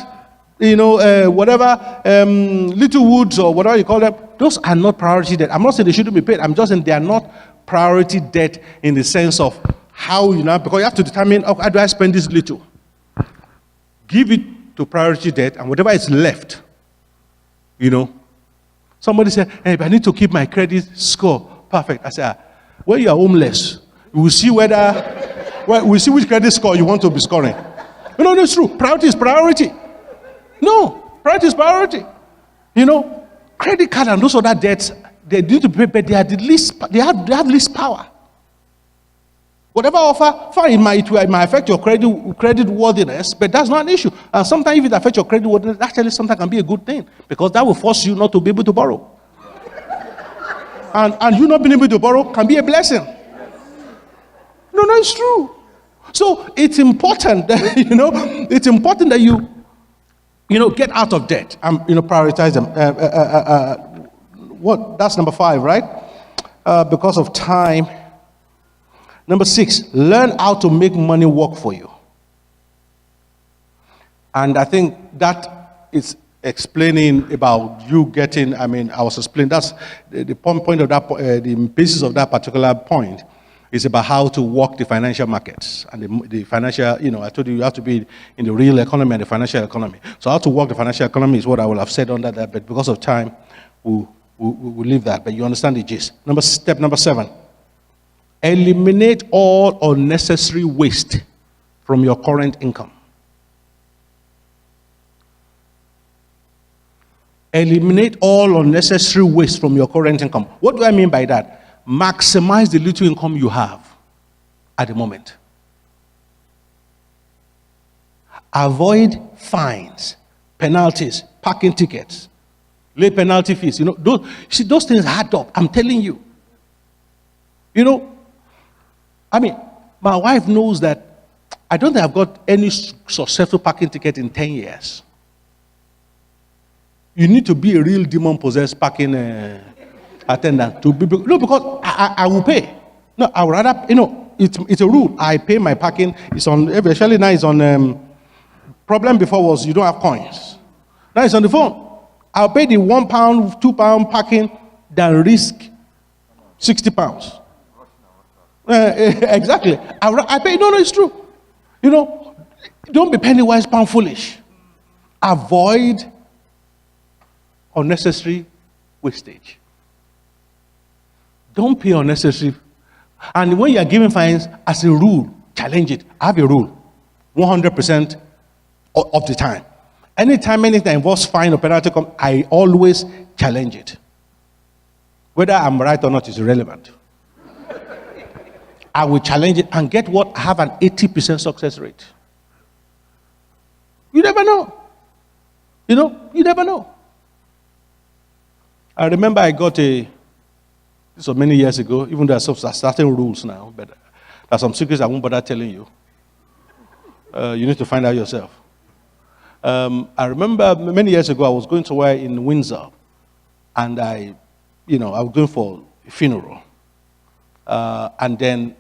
whatever, little woods or whatever you call them, those are not priority debt. I'm not saying they shouldn't be paid. I'm just saying they are not priority debt in the sense of how, because you have to determine, how do I spend this little? Give it to priority debt, and whatever is left, Somebody said, hey, but I need to keep my credit score perfect. I said, when you are homeless, we'll see we'll see which credit score you want to be scoring. No, that's true. Priority is priority. No, priority is priority. Credit card and those other debts, they need to pay, but they have least power. Whatever offer, fine, it might affect your credit worthiness, but that's not an issue. And sometimes if it affects your credit worthiness, actually sometimes can be a good thing, because that will force you not to be able to borrow. And you not being able to borrow can be a blessing. No, it's true. So it's important that, it's important that you get out of debt and, prioritize them. That's number 5, right? Because of time. Number 6, learn how to make money work for you. And I think that is explaining about you getting, I was explaining, that's the point of that, the basis of that particular point is about how to work the financial markets and the financial, I told you have to be in the real economy and the financial economy. So how to work the financial economy is what I will have said under that, but because of time, we'll leave that. But you understand the gist. Step number 7. Eliminate all unnecessary waste from your current income. Eliminate all unnecessary waste from your current income. What do I mean by that? Maximize the little income you have at the moment. Avoid fines, penalties, parking tickets, late penalty fees. Those things add up. I'm telling you. My wife knows that I don't think I've got any successful parking ticket in 10 years. You need to be a real demon-possessed parking attendant to be. No, because I will pay. No, I would rather, it's a rule. I pay my parking. It's on, especially now it's on, problem before was you don't have coins. Now it's on the phone. I'll pay the £1, £2 parking than risk £60. Exactly. I pay. No, it's true. Don't be penny wise, pound foolish. Avoid unnecessary wastage. Don't pay unnecessary. And when you are giving fines, as a rule, challenge it. I have a rule. 100% of the time. Anytime anything involves fine or penalty, I always challenge it. Whether I'm right or not is irrelevant. I will challenge it and get what? I have an 80% success rate. You never know. You never know. I remember I got this was many years ago, even though there are certain rules now, but there are some secrets I won't bother telling you. You need to find out yourself. I remember many years ago, I was going somewhere in Windsor, and I was going for a funeral. And then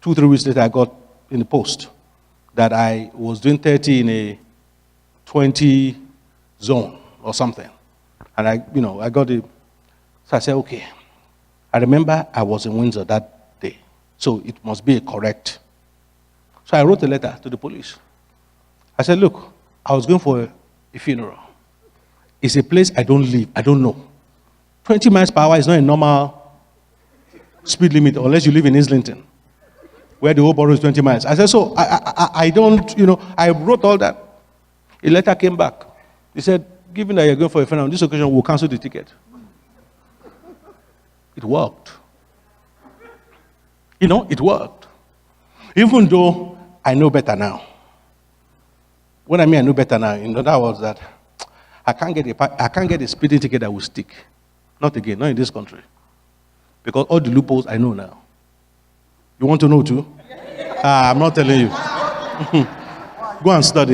2-3 weeks later, I got in the post that I was doing 30 in a 20 zone or something. And I got it. So I said, okay. I remember I was in Windsor that day. So it must be correct. So I wrote a letter to the police. I said, look, I was going for a funeral. It's a place I don't live. I don't know. 20 miles per hour is not a normal speed limit unless you live in Islington, where the whole borough is 20 miles. I said, so I don't, I wrote all that. A letter came back. He said, given that you're going for a funeral, on this occasion, we'll cancel the ticket. It worked. It worked. Even though I know better now. What I mean, I know better now. In other words, that I can't get a speeding ticket that will stick. Not again, not in this country. Because all the loopholes I know now. You want to know too? I'm not telling you. Go and study.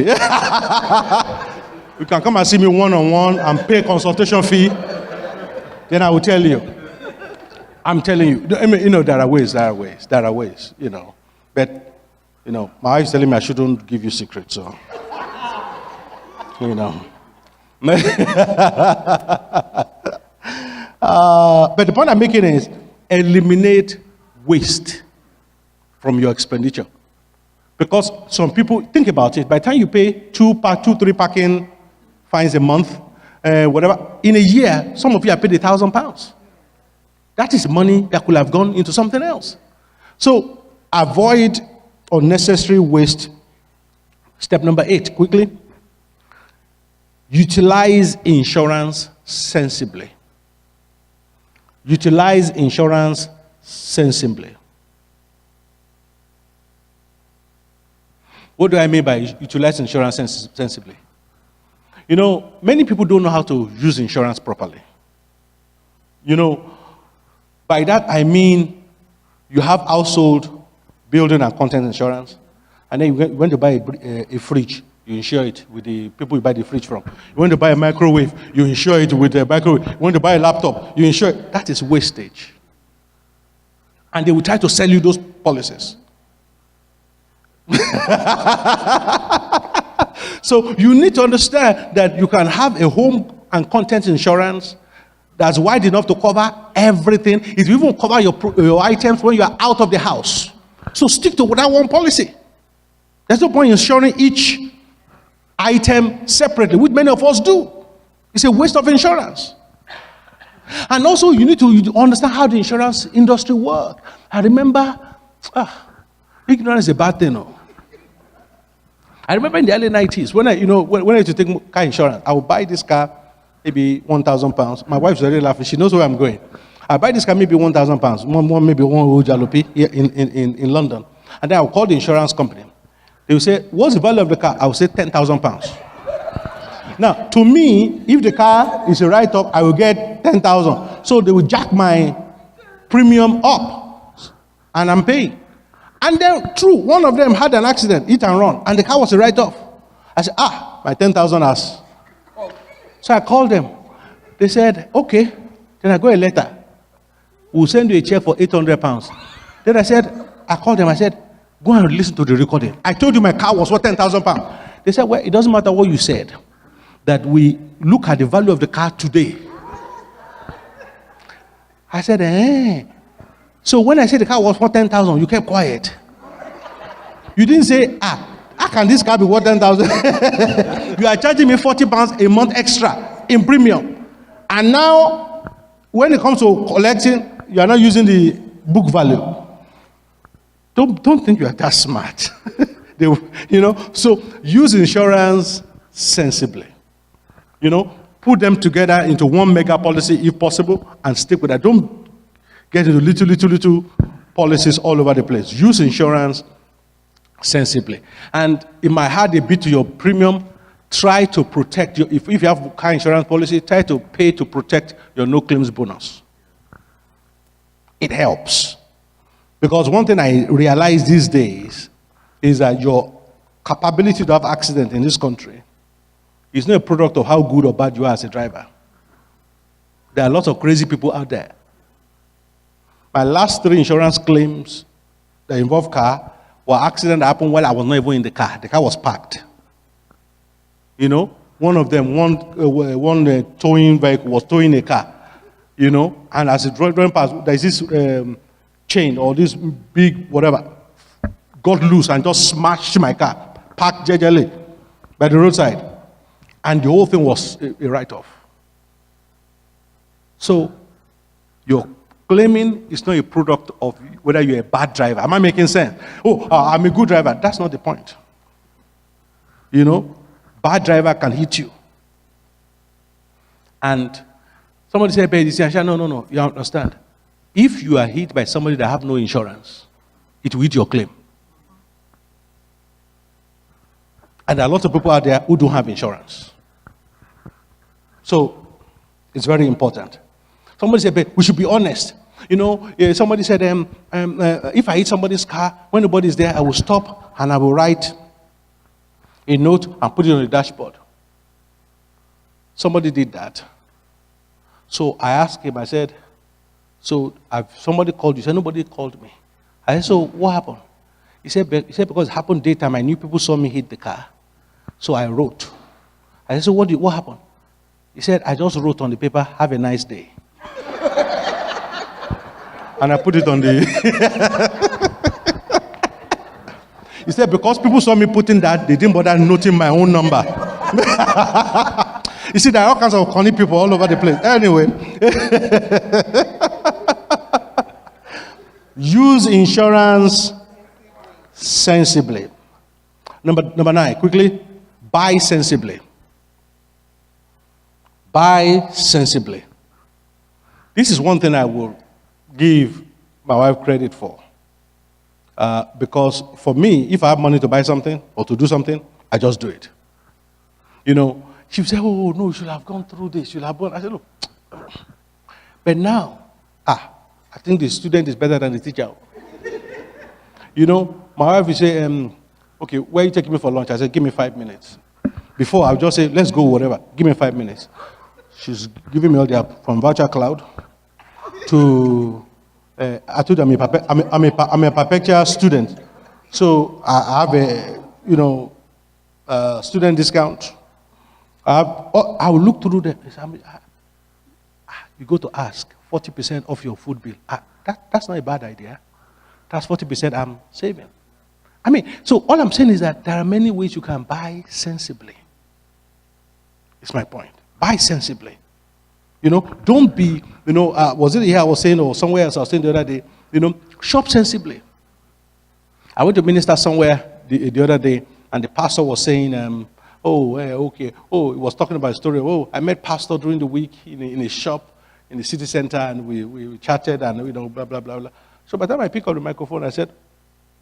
You can come and see me one-on-one and pay consultation fee. Then I will tell you. I'm telling you. I mean, there are ways, But, my wife is telling me I shouldn't give you secrets, so. But the point I'm making is eliminate waste from your expenditure. Because some people, think about it, by the time you pay 3 parking fines a month, whatever, in a year, some of you have paid £1,000. That is money that could have gone into something else. So avoid unnecessary waste. Step number 8, quickly. Utilize insurance sensibly. Utilize insurance sensibly. What do I mean by utilize insurance sensibly? Many people don't know how to use insurance properly. By that I mean you have household, building and content insurance, and then you went to buy a fridge, you insure it with the people you buy the fridge from. You want to buy a microwave, you insure it with the microwave. You want to buy a laptop, you insure it. That is wastage. And they will try to sell you those policies. So you need to understand that you can have a home and content insurance that's wide enough to cover everything. It will even cover your items when you are out of the house. So stick to that one policy. There's no point in insuring each item separately, which many of us do. It's a waste of insurance. And also you need to understand how the insurance industry works. I remember, ignorance is a bad thing. No? I remember in the early 90s, when I used to take car insurance, I would buy this car, maybe £1,000. My wife's already laughing. She knows where I'm going. I buy this car, maybe £1,000, maybe one old jalopy here in London. And then I'll call the insurance company. They will say, what's the value of the car? I will say £10,000. Now, to me, if the car is a write-off, I will get 10,000. So they will jack my premium up, and I'm paying. And then, true, one of them had an accident, hit and run, and the car was a write-off. I said, my 10,000 has. So I called them. They said, okay. Then I got a letter. We'll send you a check for £800. Then I called them. I said, go and listen to the recording. I told you my car was worth £10,000. They said, well, it doesn't matter what you said. That we look at the value of the car today. I said, So when I said the car was worth 10,000, you kept quiet. You didn't say, how can this car be worth 10,000? You are charging me £40 a month extra in premium. And now, when it comes to collecting, you are not using the book value. Don't think you are that smart. So use insurance sensibly. Put them together into one mega policy if possible and stick with that. Don't get into little policies all over the place. Use insurance sensibly. And it might add a bit to your premium. Try to protect your, if you have car insurance policy, try to pay to protect your no claims bonus. It helps. Because one thing I realize these days is that your capability to have accident in this country is not a product of how good or bad you are as a driver. There are lots of crazy people out there. My last 3 insurance claims that involve car were accidents that happened while I was not even in the car. The car was parked. One of them, one towing vehicle was towing a car. And as it drove past, there's this chain or this big whatever got loose and just smashed my car, parked jejely by the roadside. And the whole thing was a write-off. So, your claiming is not a product of whether you're a bad driver. Am I making sense? I'm a good driver. That's not the point. Bad driver can hit you. And somebody said, no, you understand. If you are hit by somebody that have no insurance, it will hit your claim. And there are lots of people out there who don't have insurance. So it's very important. Somebody said, but we should be honest. You know, somebody said, if I hit somebody's car, when nobody's there, I will stop and I will write a note and put it on the dashboard. Somebody did that. So I asked him, I said, so somebody called you? He said, nobody called me. I said, so what happened? He said, because it happened daytime, I knew people saw me hit the car. So I wrote. I said, so what happened? He said, I just wrote on the paper, have a nice day. And I put it on the... He said, because people saw me putting that, they didn't bother noting my own number. You see, there are all kinds of funny people all over the place. Anyway. Use insurance sensibly. Number 9, quickly. Buy sensibly. Buy sensibly. This is one thing I will give my wife credit for. Because for me, if I have money to buy something or to do something, I just do it. You know, she would say, oh, no, you should have gone through this. You should have gone. I said, look. But now, I think the student is better than the teacher. You know, my wife will say, okay, where are you taking me for lunch? I said, give me 5 minutes. Before, I would just say, let's go, whatever. Give me 5 minutes. She's giving me all the app from Voucher Cloud to, I told them I'm a perpetual student. So I have a, student discount. I will look through them. You go to ask 40% of your food bill. That's not a bad idea. That's 40% I'm saving. I mean, so all I'm saying is that there are many ways you can buy sensibly. It's my point. Buy sensibly. You know, don't be, was it here I was saying, or somewhere else I was saying the other day, shop sensibly. I went to minister somewhere the other day, and the pastor was saying, he was talking about a story. I met pastor during the week in a shop in the city center, and we chatted, and blah, blah, blah, blah. So by the time I picked up the microphone, I said,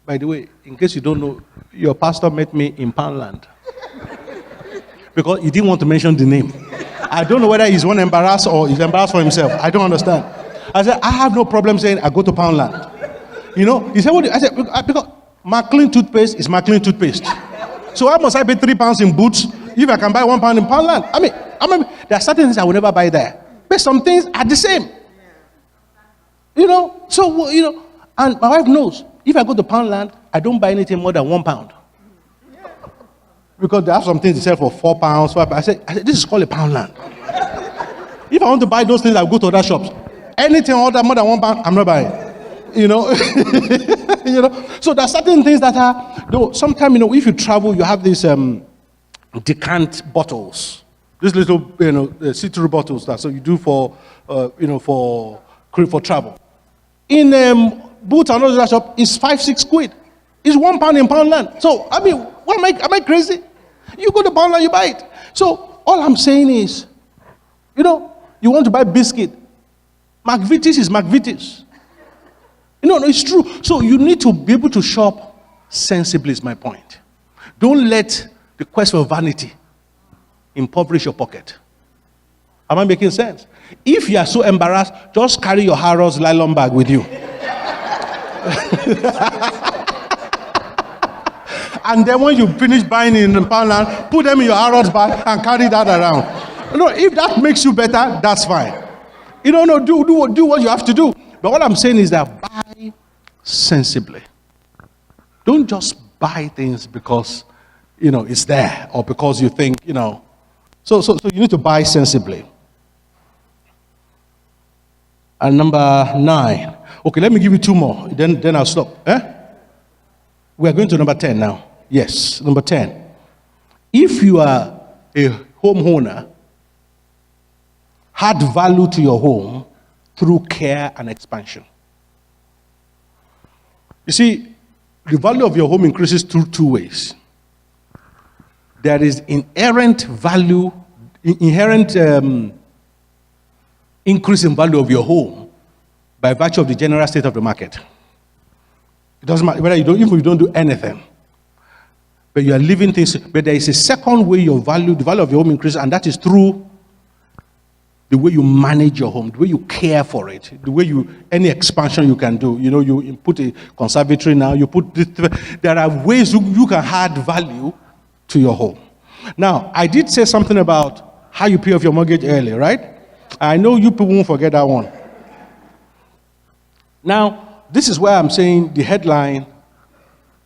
by the way, in case you don't know, your pastor met me in Poundland. Because he didn't want to mention the name. I don't know whether he's one embarrassed or he's embarrassed for himself. I don't understand. I said, I have no problem saying I go to Poundland. He said, what? I said, because Maclean toothpaste is Maclean toothpaste. So why must I pay £3 in Boots if I can buy £1 in Poundland? I mean, there are certain things I will never buy there. But some things are the same. And my wife knows, if I go to Poundland, I don't buy anything more than £1. Because they have some things they sell for £4, £5. I said, this is called a Poundland. If I want to buy those things, I'll go to other shops. Anything order more than £1, I'm not buying. So there are certain things that are, though sometimes, if you travel, you have these decant bottles. These little, see-through bottles that so you do for travel. In Boots and other shop, it's 5-6 quid. It's £1 in Poundland. So, I mean, what am I crazy? You go to Poundland, you buy it. So, all I'm saying is, you want to buy biscuit. McVitie's is McVitie's. No, it's true. So, you need to be able to shop sensibly is my point. Don't let the quest for vanity impoverish your pocket. Am I making sense? If you are so embarrassed, just carry your Harrods nylon bag with you. And then when you finish buying in Poundland, put them in your Harrods bag and carry that around. If that makes you better, that's fine. Do what you have to do. But what I'm saying is that buy sensibly. Don't just buy things because, it's there or because you think, So you need to buy sensibly. And number 9. Okay, let me give you 2 more. Then I'll stop. We are going to number 10 now. Yes, number 10. If you are a homeowner, add value to your home through care and expansion. You see, the value of your home increases through 2 ways. There is inherent increase in value of your home by virtue of the general state of the market. It doesn't matter whether if you don't do anything. But you are living things, but there is a second way the value of your home increases, and that is through the way you manage your home, the way you care for it, the way any expansion you can do. You know, you put a conservatory now, there are ways you can add value to your home. Now, I did say something about how you pay off your mortgage early, right? I know you people won't forget that one. Now, this is where I'm saying the headline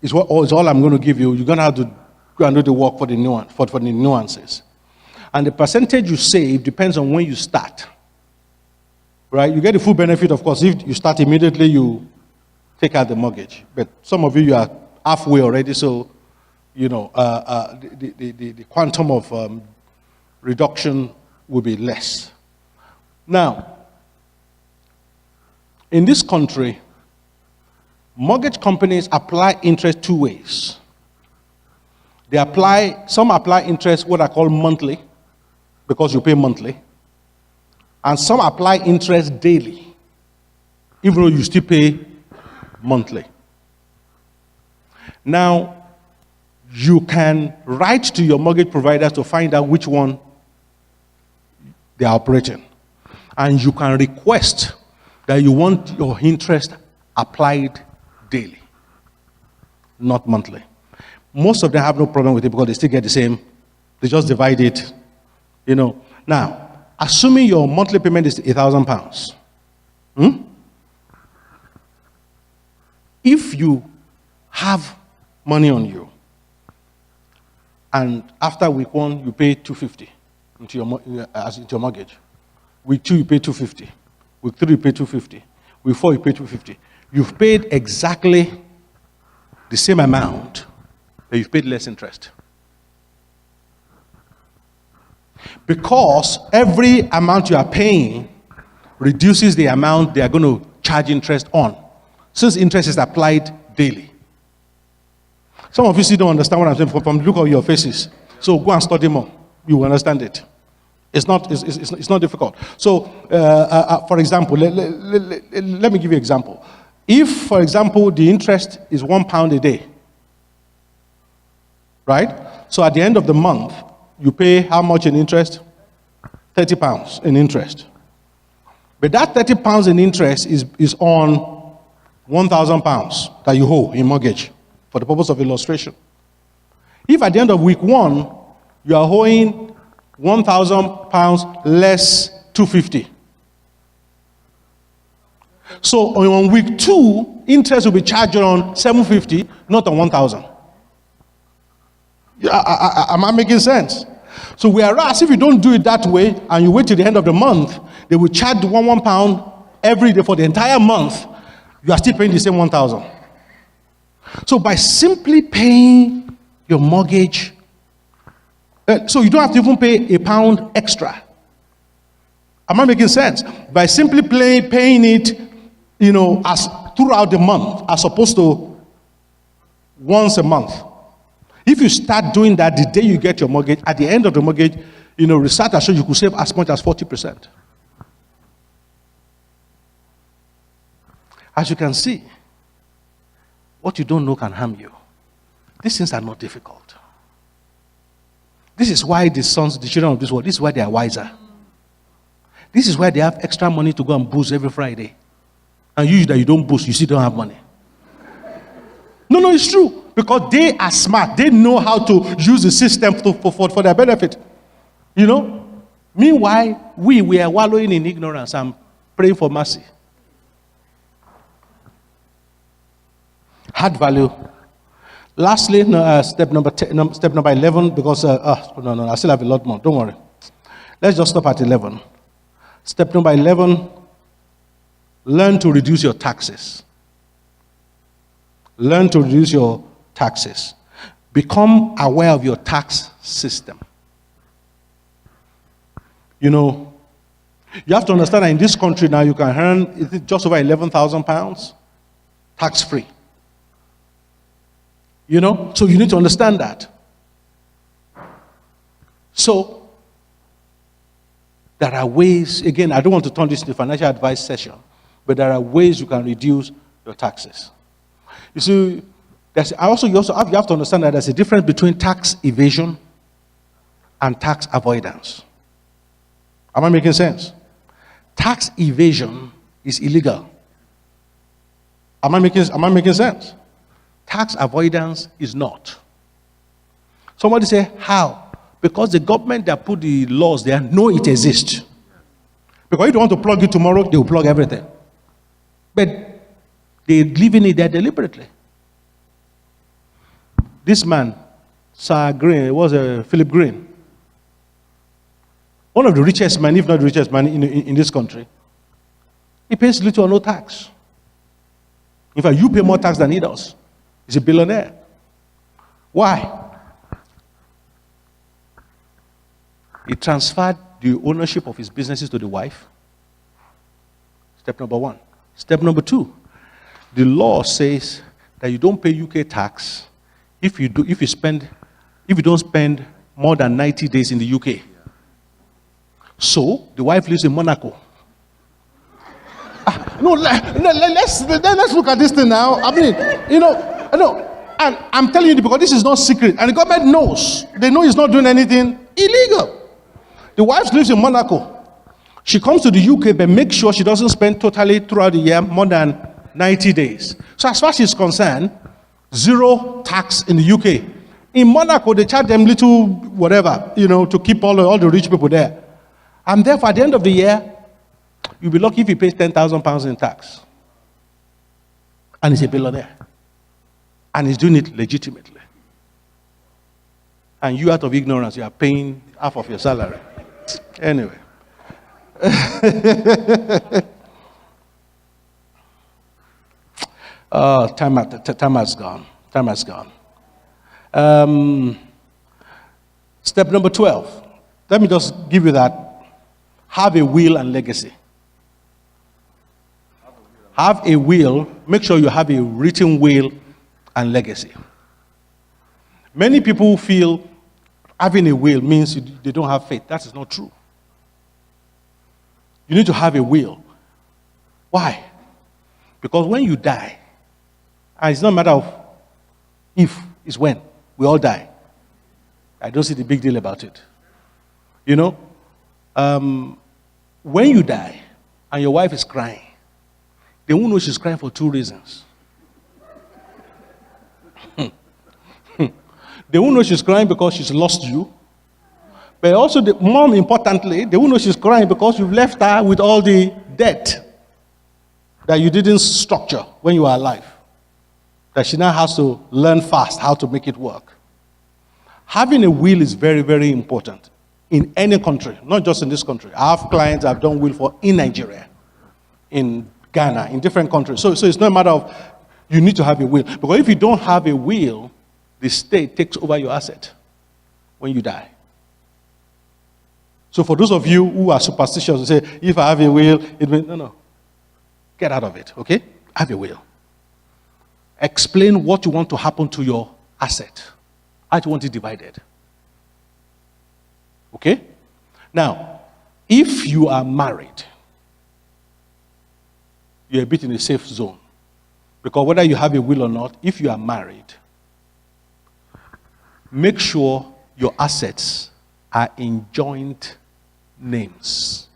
is all I'm going to give you. You're going to have to go and do the work for the nuances. And the percentage you save depends on when you start. Right? You get the full benefit, of course. If you start immediately, you take out the mortgage. But some of you are halfway already, so you know the quantum of reduction will be less. Now, in this country, mortgage companies apply interest two ways. Some apply interest what I call monthly, because you pay monthly, and some apply interest daily, even though you still pay monthly. Now, you can write to your mortgage providers to find out which one they are operating, and you can request that you want your interest applied daily, not monthly. Most of them have no problem with it because they still get the same. They just divide it, you know. Now, assuming your monthly payment is £1,000, if you have money on you, and after week 1 you pay £250 into your mortgage, week 2 you pay £250, week 3 you pay £250, week 4 you pay £250. You've paid exactly the same amount, but you've paid less interest. Because every amount you are paying reduces the amount they are going to charge interest on, since interest is applied daily. Some of you still don't understand what I'm saying from the look of your faces. So go and study more. You will understand it. It's not difficult. So, for example, let me give you an example. If, for example, the interest is £1 a day, right? So at the end of the month, you pay how much in interest? £30 in interest. But that £30 in interest is on £1,000 that you owe in mortgage, for the purpose of illustration. If at the end of week 1, you are owing £1,000 less £250. So on week 2, interest will be charged on £750, not on £1,000. Am I making sense? So whereas if you don't do it that way and you wait till the end of the month, they will charge £1 every day for the entire month. You are still paying the same £1,000. So by simply paying your mortgage, so you don't have to even pay £1 extra. Am I making sense? By simply paying it, you know, as throughout the month, as opposed to once a month. If you start doing that the day you get your mortgage, at the end of the mortgage, you know, research has shown you could save as much as 40%. As you can see, what you don't know can harm you. These things are not difficult. This is why the children of this world, this is why they are wiser. This is why they have extra money to go and boost every Friday. And you that you don't boost, you still don't have money. No, it's true. Because they are smart. They know how to use the system for their benefit. You know? Meanwhile, we are wallowing in ignorance and praying for mercy. Add value. Lastly, step number 11, because, no, I still have a lot more. Don't worry. Let's just stop at 11. Step number 11, learn to reduce your taxes. Learn to reduce your taxes. Become aware of your tax system. You know, you have to understand that in this country now you can earn just over £11,000 tax-free. You know, so you need to understand that. So, there are ways, again, I don't want to turn this into a financial advice session, but there are ways you can reduce your taxes. You see, You have to understand that there's a difference between tax evasion and tax avoidance. Am I making sense? Tax evasion is illegal. Am I making sense? Tax avoidance is not. Somebody say, how? Because the government that put the laws there know it exists. Because if you want to plug it tomorrow, they will plug everything. But they're leaving it there deliberately. This man, Sir Green, it was Philip Green, one of the richest men, if not the richest man in this country. He pays little or no tax. In fact, you pay more tax than he does. He's a billionaire. Why? He transferred the ownership of his businesses to the wife. Step number one. Step number two, the law says that you don't pay UK tax if you don't spend more than 90 days in the UK. So the wife lives in Monaco. Let's look at this thing now. I mean, and I'm telling you because this is not secret, and the government knows. They know he's not doing anything illegal. The wife lives in Monaco. She comes to the UK, but make sure she doesn't spend totally throughout the year more than 90 days. So as far as she's concerned, zero tax in the UK. In Monaco, they charge them little whatever, to keep all the rich people there. And therefore, at the end of the year, you'll be lucky if he pays £10,000 in tax. And he's a billionaire. And he's doing it legitimately. And you, out of ignorance, you are paying half of your salary. Anyway. Time has gone. Time has gone. Step number 12. Let me just give you that. Have a will and legacy. Have a will. Make sure you have a written will and legacy. Many people feel having a will means they don't have faith. That is not true. You need to have a will. Why? Because when you die, and it's not a matter of if, it's when. We all die. I don't see the big deal about it. When you die and your wife is crying, they won't know she's crying for two reasons. They won't know she's crying because she's lost you. But also, more importantly, they won't know she's crying because you've left her with all the debt that you didn't structure when you were alive. That she now has to learn fast how to make it work. Having a will is very, very important in any country, not just in this country. I have clients I've done will for in Nigeria, in Ghana, in different countries. So it's not a matter of you need to have a will. Because if you don't have a will, the state takes over your asset when you die. So for those of you who are superstitious and say, if I have a will, it means, no. Get out of it, okay? Have a will. Explain what you want to happen to your asset. How do you want it divided? Okay? Now, if you are married, you're a bit in a safe zone. Because whether you have a will or not, if you are married, make sure your assets are in joint names.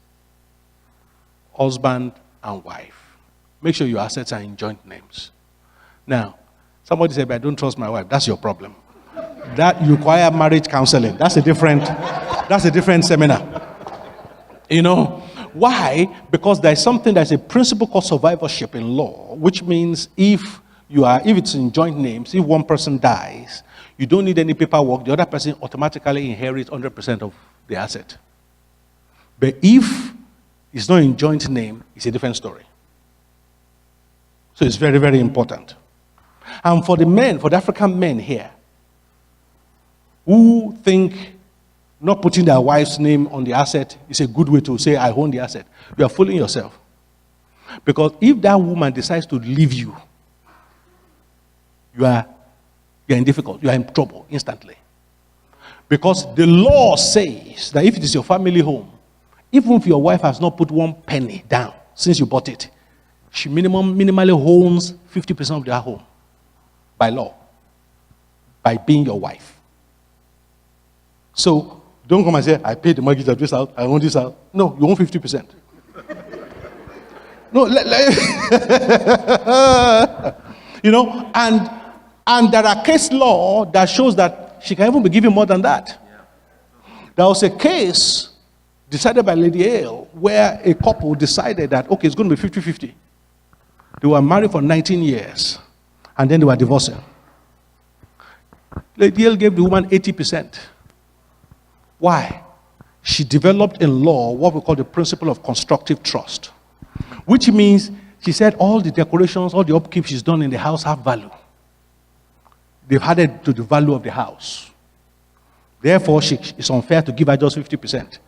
Husband and wife. Make sure your assets are in joint names. Now, somebody said, but I don't trust my wife. That's your problem. That you require marriage counseling. That's a different seminar. Why? Because there's something that's a principle called survivorship in law, which means if it's in joint names, if one person dies, you don't need any paperwork, the other person automatically inherits 100% of the asset. But if it's not in joint name, it's a different story. So it's very, very important. And for the men, for the African men here, who think not putting their wife's name on the asset is a good way to say, I own the asset, you are fooling yourself. Because if that woman decides to leave you, you're in difficulty, you are in trouble instantly. Because the law says that if it is your family home, even if your wife has not put one penny down since you bought it, she minimally owns 50% of their home by law. by being your wife. So don't come and say, I paid the mortgage of this house, I own this house. No, you own 50%. No, you know, and there are case law that shows that she can even be given more than that. There was a case decided by Lady Hale where a couple decided that, okay, it's going to be 50-50. They were married for 19 years, and then they were divorcing. Lady Hale gave the woman 80%. Why? She developed in law what we call the principle of constructive trust, which means she said all the decorations, all the upkeep she's done in the house have value. They've added to the value of the house. Therefore, it's unfair to give her just 50%.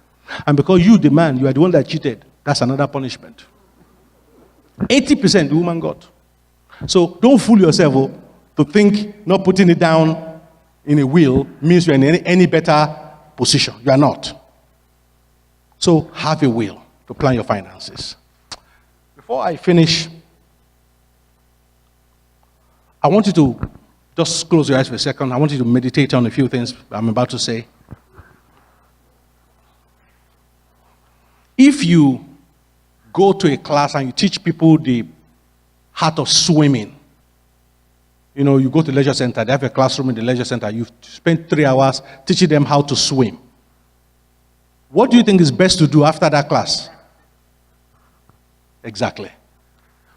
And because you, the man, you are the one that cheated, that's another punishment. 80% the woman got. So don't fool yourself to think not putting it down in a will means you're in any better position. You are not. So have a will to plan your finances. Before I finish, I want you to just close your eyes for a second. I want you to meditate on a few things I'm about to say. If you go to a class and you teach people the art of swimming, you know, you go to the leisure center, they have a classroom in the leisure center, you spend 3 hours teaching them how to swim. What do you think is best to do after that class? Exactly.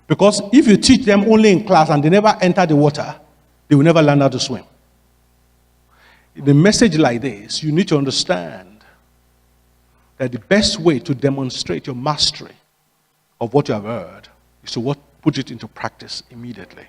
Because if you teach them only in class and they never enter the water, they will never learn how to swim. In a message like this, you need to understand that the best way to demonstrate your mastery of what you have heard is to put it into practice immediately.